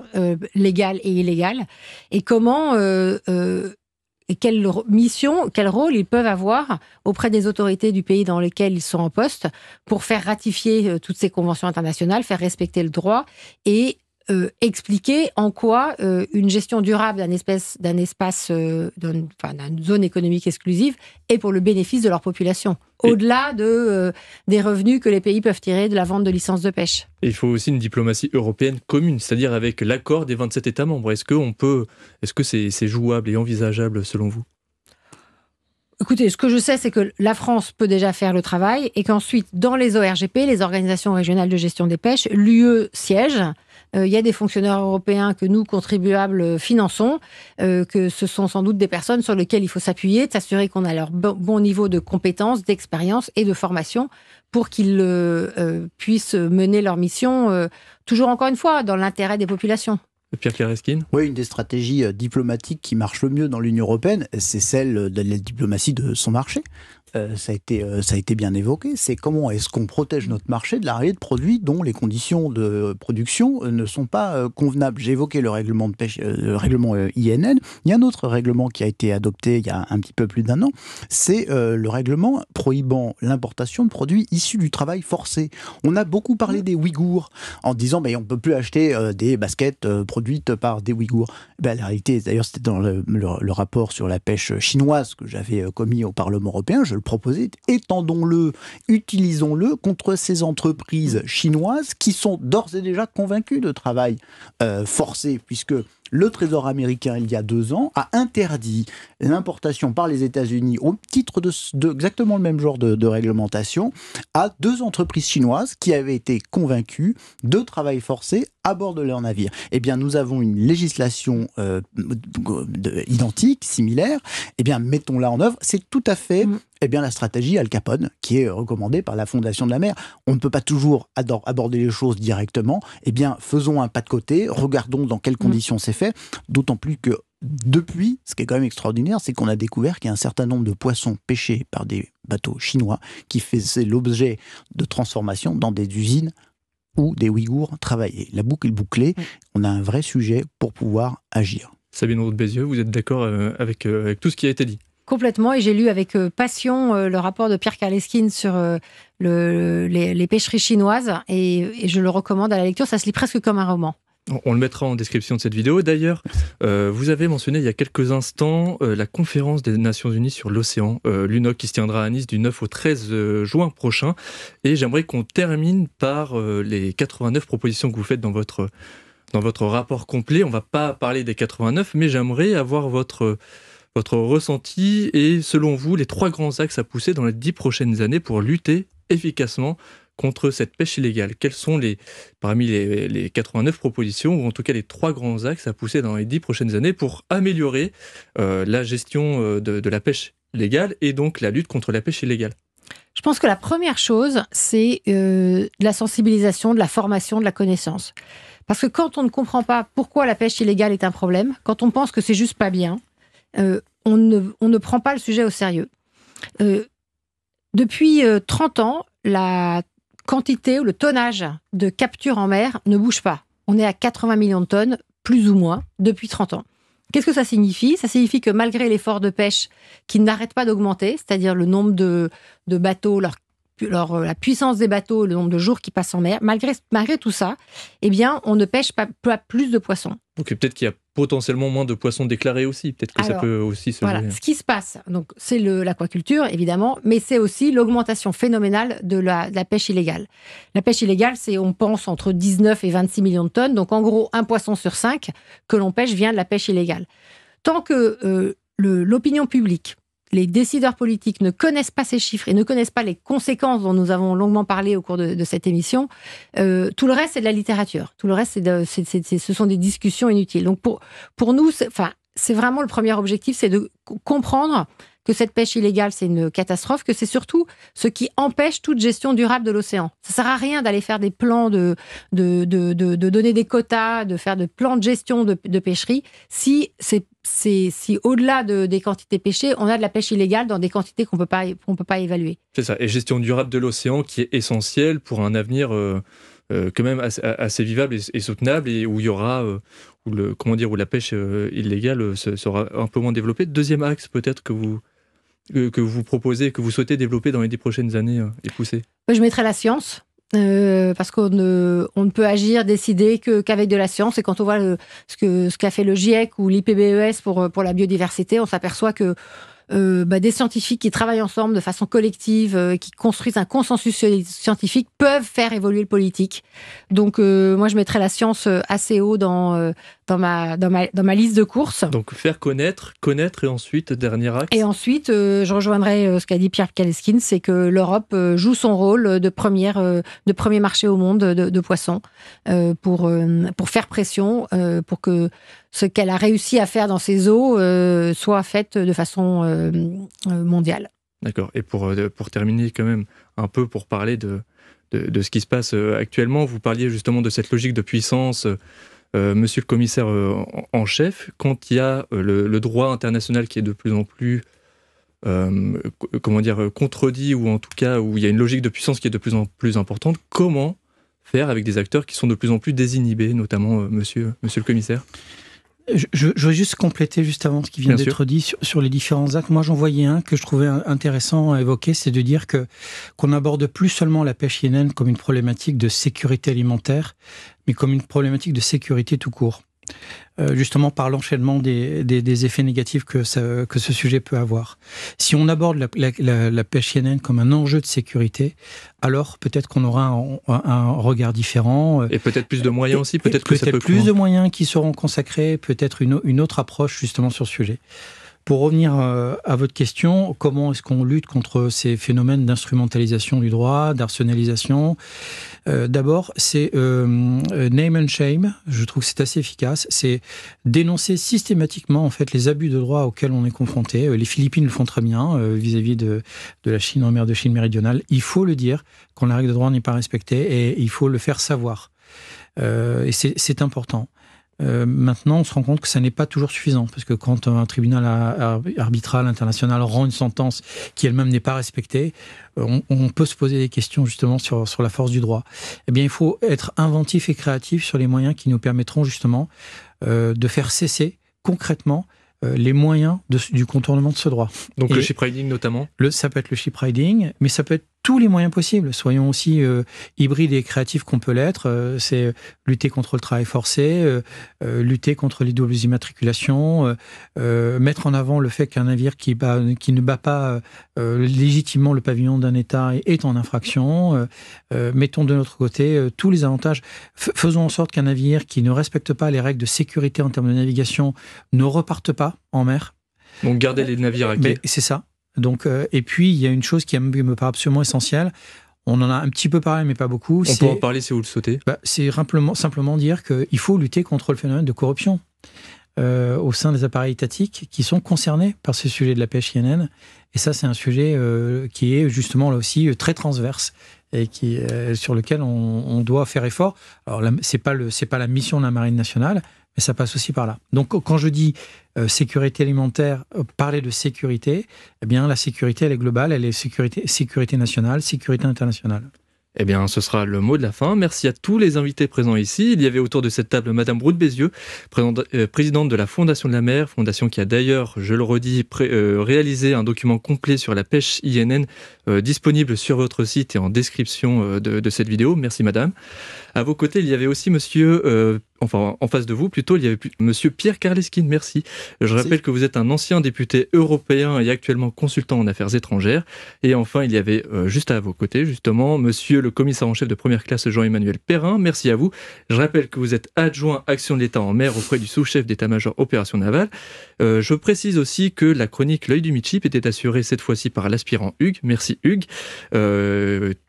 légale et illégale, et comment et quelle mission, quel rôle ils peuvent avoir auprès des autorités du pays dans lequel ils sont en poste pour faire ratifier toutes ces conventions internationales, faire respecter le droit et expliquer en quoi une gestion durable d'une zone économique exclusive est pour le bénéfice de leur population, au-delà des revenus que les pays peuvent tirer de la vente de licences de pêche. Et il faut aussi une diplomatie européenne commune, c'est-à-dire avec l'accord des 27 États membres. Est-ce que c'est jouable et envisageable selon vous ? Écoutez, ce que je sais, c'est que la France peut déjà faire le travail et qu'ensuite, dans les ORGP, les organisations régionales de gestion des pêches, l'UE siège. Il y a des fonctionnaires européens que nous, contribuables, finançons, que ce sont sans doute des personnes sur lesquelles il faut s'appuyer, de s'assurer qu'on a leur bon niveau de compétences, d'expérience et de formation pour qu'ils puissent mener leur mission, toujours encore une fois, dans l'intérêt des populations. Pierre Claresquine ? Oui, une des stratégies diplomatiques qui marche le mieux dans l'Union européenne, c'est celle de la diplomatie de son marché. Ça a été bien évoqué, c'est comment est-ce qu'on protège notre marché de l'arrivée de produits dont les conditions de production ne sont pas convenables. J'ai évoqué le règlement de pêche, le règlement INN. Il y a un autre règlement qui a été adopté il y a un petit peu plus d'1 an, c'est le règlement prohibant l'importation de produits issus du travail forcé. On a beaucoup parlé des Ouïghours en disant on ne peut plus acheter des baskets produites par des Ouïghours. La réalité, d'ailleurs c'était dans le rapport sur la pêche chinoise que j'avais commis au Parlement européen, je le proposais, étendons-le, utilisons-le contre ces entreprises chinoises qui sont d'ores et déjà convaincues de travail forcé, puisque le Trésor américain, il y a 2 ans, a interdit l'importation par les États-Unis au titre de exactement le même genre de réglementation à 2 entreprises chinoises qui avaient été convaincues de travail forcé à bord de leur navire. Eh bien, nous avons une législation identique, similaire. Eh bien, mettons-la en œuvre. C'est tout à fait la stratégie Al Capone qui est recommandée par la Fondation de la mer. On ne peut pas toujours aborder les choses directement. Eh bien, faisons un pas de côté, regardons dans quelles conditions c'est fait, d'autant plus que depuis, ce qui est quand même extraordinaire, c'est qu'on a découvert qu'il y a un certain nombre de poissons pêchés par des bateaux chinois qui faisaient l'objet de transformation dans des usines où des Ouïghours travaillaient. La boucle est bouclée, on a un vrai sujet pour pouvoir agir. Sabine Roux de Bézieux, vous êtes d'accord avec tout ce qui a été dit ? Complètement, et j'ai lu avec passion le rapport de Pierre Claresquine sur les pêcheries chinoises, et je le recommande à la lecture, ça se lit presque comme un roman. On le mettra en description de cette vidéo. D'ailleurs, vous avez mentionné il y a quelques instants la conférence des Nations Unies sur l'océan, l'UNOC, qui se tiendra à Nice du 9 au 13 juin prochain. Et j'aimerais qu'on termine par les 89 propositions que vous faites dans votre rapport complet. On ne va pas parler des 89, mais j'aimerais avoir votre ressenti et, selon vous, les 3 grands axes à pousser dans les 10 prochaines années pour lutter efficacement contre cette pêche illégale. Quels sont parmi les 89 propositions, ou en tout cas les 3 grands axes à pousser dans les 10 prochaines années pour améliorer la gestion de la pêche légale et donc la lutte contre la pêche illégale? Je pense que la première chose, c'est de la sensibilisation, de la formation, de la connaissance. Parce que quand on ne comprend pas pourquoi la pêche illégale est un problème, quand on pense que c'est juste pas bien, on ne prend pas le sujet au sérieux. Depuis 30 ans, la quantité ou le tonnage de capture en mer ne bouge pas. On est à 80 millions de tonnes, plus ou moins, depuis 30 ans. Qu'est-ce que ça signifie ? Ça signifie que malgré l'effort de pêche qui n'arrête pas d'augmenter, c'est-à-dire le nombre de bateaux, la puissance des bateaux, le nombre de jours qui passent en mer, malgré tout ça, eh bien, on ne pêche pas plus de poissons. Donc peut-être qu'il y a potentiellement moins de poissons déclarés aussi. Peut-être que ça peut aussi se jouer. Ce qui se passe, donc, c'est l'aquaculture, évidemment, mais c'est aussi l'augmentation phénoménale de la pêche illégale. La pêche illégale, c'est, on pense, entre 19 et 26 millions de tonnes. Donc, en gros, 1 poisson sur 5 que l'on pêche vient de la pêche illégale. Tant que l'opinion publique, les décideurs politiques ne connaissent pas ces chiffres et ne connaissent pas les conséquences dont nous avons longuement parlé au cours de cette émission, tout le reste, c'est de la littérature. Tout le reste, ce sont des discussions inutiles. Donc, pour nous, c'est vraiment le premier objectif, c'est de comprendre que cette pêche illégale, c'est une catastrophe, que c'est surtout ce qui empêche toute gestion durable de l'océan. Ça ne sert à rien d'aller faire des plans de donner des quotas, de faire des plans de gestion de pêcherie, si au-delà des quantités pêchées, on a de la pêche illégale dans des quantités qu'on peut pas évaluer. C'est ça, et gestion durable de l'océan qui est essentielle pour un avenir quand même assez vivable et soutenable, et où il y aura où la pêche illégale sera un peu moins développée. Deuxième axe peut-être que vous proposez, que vous souhaitez développer dans les 10 prochaines années et pousser. Je mettrais la science. Parce qu'on ne peut agir, décider qu'avec de la science. Et quand on voit ce qu'a fait le GIEC ou l'IPBES pour la biodiversité, on s'aperçoit que des scientifiques qui travaillent ensemble de façon collective, qui construisent un consensus scientifique, peuvent faire évoluer le politique. Donc, moi, je mettrais la science assez haut dans ma liste de courses. Donc, faire connaître et ensuite, dernier axe. Et ensuite, je rejoindrai ce qu'a dit Pierre Kaleskine, c'est que l'Europe joue son rôle de premier marché au monde de poissons pour faire pression, pour que ce qu'elle a réussi à faire dans ses eaux soit fait de façon mondiale. D'accord. Et pour terminer quand même un peu, pour parler de ce qui se passe actuellement, vous parliez justement de cette logique de puissance, monsieur le commissaire en chef, quand il y a le droit international qui est de plus en plus contredit, ou en tout cas où il y a une logique de puissance qui est de plus en plus importante, comment faire avec des acteurs qui sont de plus en plus désinhibés, notamment monsieur le commissaire? Je veux juste compléter juste avant ce qui vient d'être dit sur les différents actes. Moi, j'en voyais un que je trouvais intéressant à évoquer, c'est de dire qu'on n'aborde plus seulement la pêche INN comme une problématique de sécurité alimentaire, mais comme une problématique de sécurité tout court. Justement par l'enchaînement des effets négatifs que ce sujet peut avoir. Si on aborde la pêche INN comme un enjeu de sécurité, alors peut-être qu'on aura un regard différent. Et peut-être plus de moyens aussi, peut-être que ça peut plus de moyens qui seront consacrés, peut-être une autre approche justement sur ce sujet. Pour revenir à votre question, comment est-ce qu'on lutte contre ces phénomènes d'instrumentalisation du droit, d'arsenalisation ? D'abord, c'est name and shame. Je trouve que c'est assez efficace. C'est dénoncer systématiquement en fait les abus de droit auxquels on est confronté. Les Philippines le font très bien vis-à-vis de la Chine en mer de Chine méridionale. Il faut le dire quand la règle de droit n'est pas respectée et il faut le faire savoir. Et c'est important. Maintenant, on se rend compte que ça n'est pas toujours suffisant, parce que quand un tribunal arbitral international rend une sentence qui elle-même n'est pas respectée, on peut se poser des questions justement sur la force du droit. Eh bien, il faut être inventif et créatif sur les moyens qui nous permettront justement de faire cesser concrètement les moyens du contournement de ce droit. Donc le ship riding notamment ? Ça peut être le ship riding, mais ça peut être tous les moyens possibles. Soyons aussi hybrides et créatifs qu'on peut l'être. C'est lutter contre le travail forcé, lutter contre les doubles immatriculations, mettre en avant le fait qu'un navire qui ne bat pas légitimement le pavillon d'un État est en infraction. Mettons de notre côté tous les avantages. Faisons en sorte qu'un navire qui ne respecte pas les règles de sécurité en termes de navigation ne reparte pas en mer. Donc garder les navires à quai. C'est ça. Donc, et puis, il y a une chose qui me paraît absolument essentielle. On en a un petit peu parlé, mais pas beaucoup. On peut en parler si vous le souhaitez. C'est simplement dire qu'il faut lutter contre le phénomène de corruption au sein des appareils étatiques qui sont concernés par ce sujet de la pêche INN. Et ça, c'est un sujet qui est justement là aussi très transverse et sur lequel on doit faire effort. Alors, c'est pas la mission de la Marine nationale, mais ça passe aussi par là. Donc, quand je dis sécurité alimentaire, parler de sécurité, eh bien, la sécurité, elle est globale, elle est sécurité nationale, sécurité internationale. Eh bien, ce sera le mot de la fin. Merci à tous les invités présents ici. Il y avait autour de cette table Madame Roux de Bézieux, présidente de la Fondation de la Mer, fondation qui a d'ailleurs, je le redis, réalisé un document complet sur la pêche INN disponible sur votre site et en description de cette vidéo. Merci Madame. À vos côtés, il y avait aussi monsieur... en face de vous, plutôt, il y avait monsieur Pierre Karleskind, merci. Je rappelle que vous êtes un ancien député européen et actuellement consultant en affaires étrangères. Et enfin, il y avait, juste à vos côtés, justement, monsieur le commissaire en chef de première classe, Jean-Emmanuel Perrin, merci à vous. Je rappelle que vous êtes adjoint action de l'État en mer auprès du sous-chef d'état-major opération navale. Je précise aussi que la chronique L'œil du Midship était assurée cette fois-ci par l'aspirant Hugues. Merci Hugues.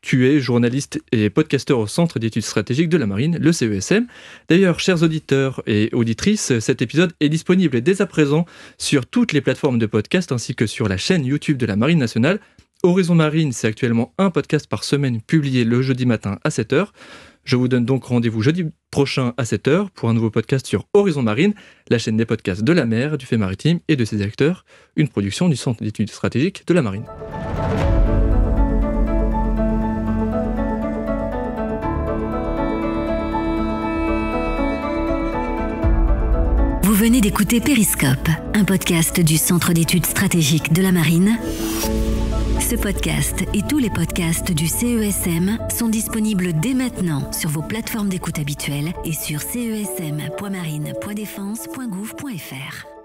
Tu es journaliste et podcasteur au Centre d'études stratégiques de la Marine, le CESM. D'ailleurs, chers auditeurs et auditrices, cet épisode est disponible dès à présent sur toutes les plateformes de podcast ainsi que sur la chaîne YouTube de la Marine nationale. Horizon Marine, c'est actuellement un podcast par semaine publié le jeudi matin à 7h. Je vous donne donc rendez-vous jeudi prochain à 7h pour un nouveau podcast sur Horizon Marine, la chaîne des podcasts de la mer, du fait maritime et de ses acteurs, une production du Centre d'études stratégiques de la Marine. Vous venez d'écouter Périscope, un podcast du Centre d'études stratégiques de la Marine. Ce podcast et tous les podcasts du CESM sont disponibles dès maintenant sur vos plateformes d'écoute habituelles et sur cesm.marine.défense.gouv.fr.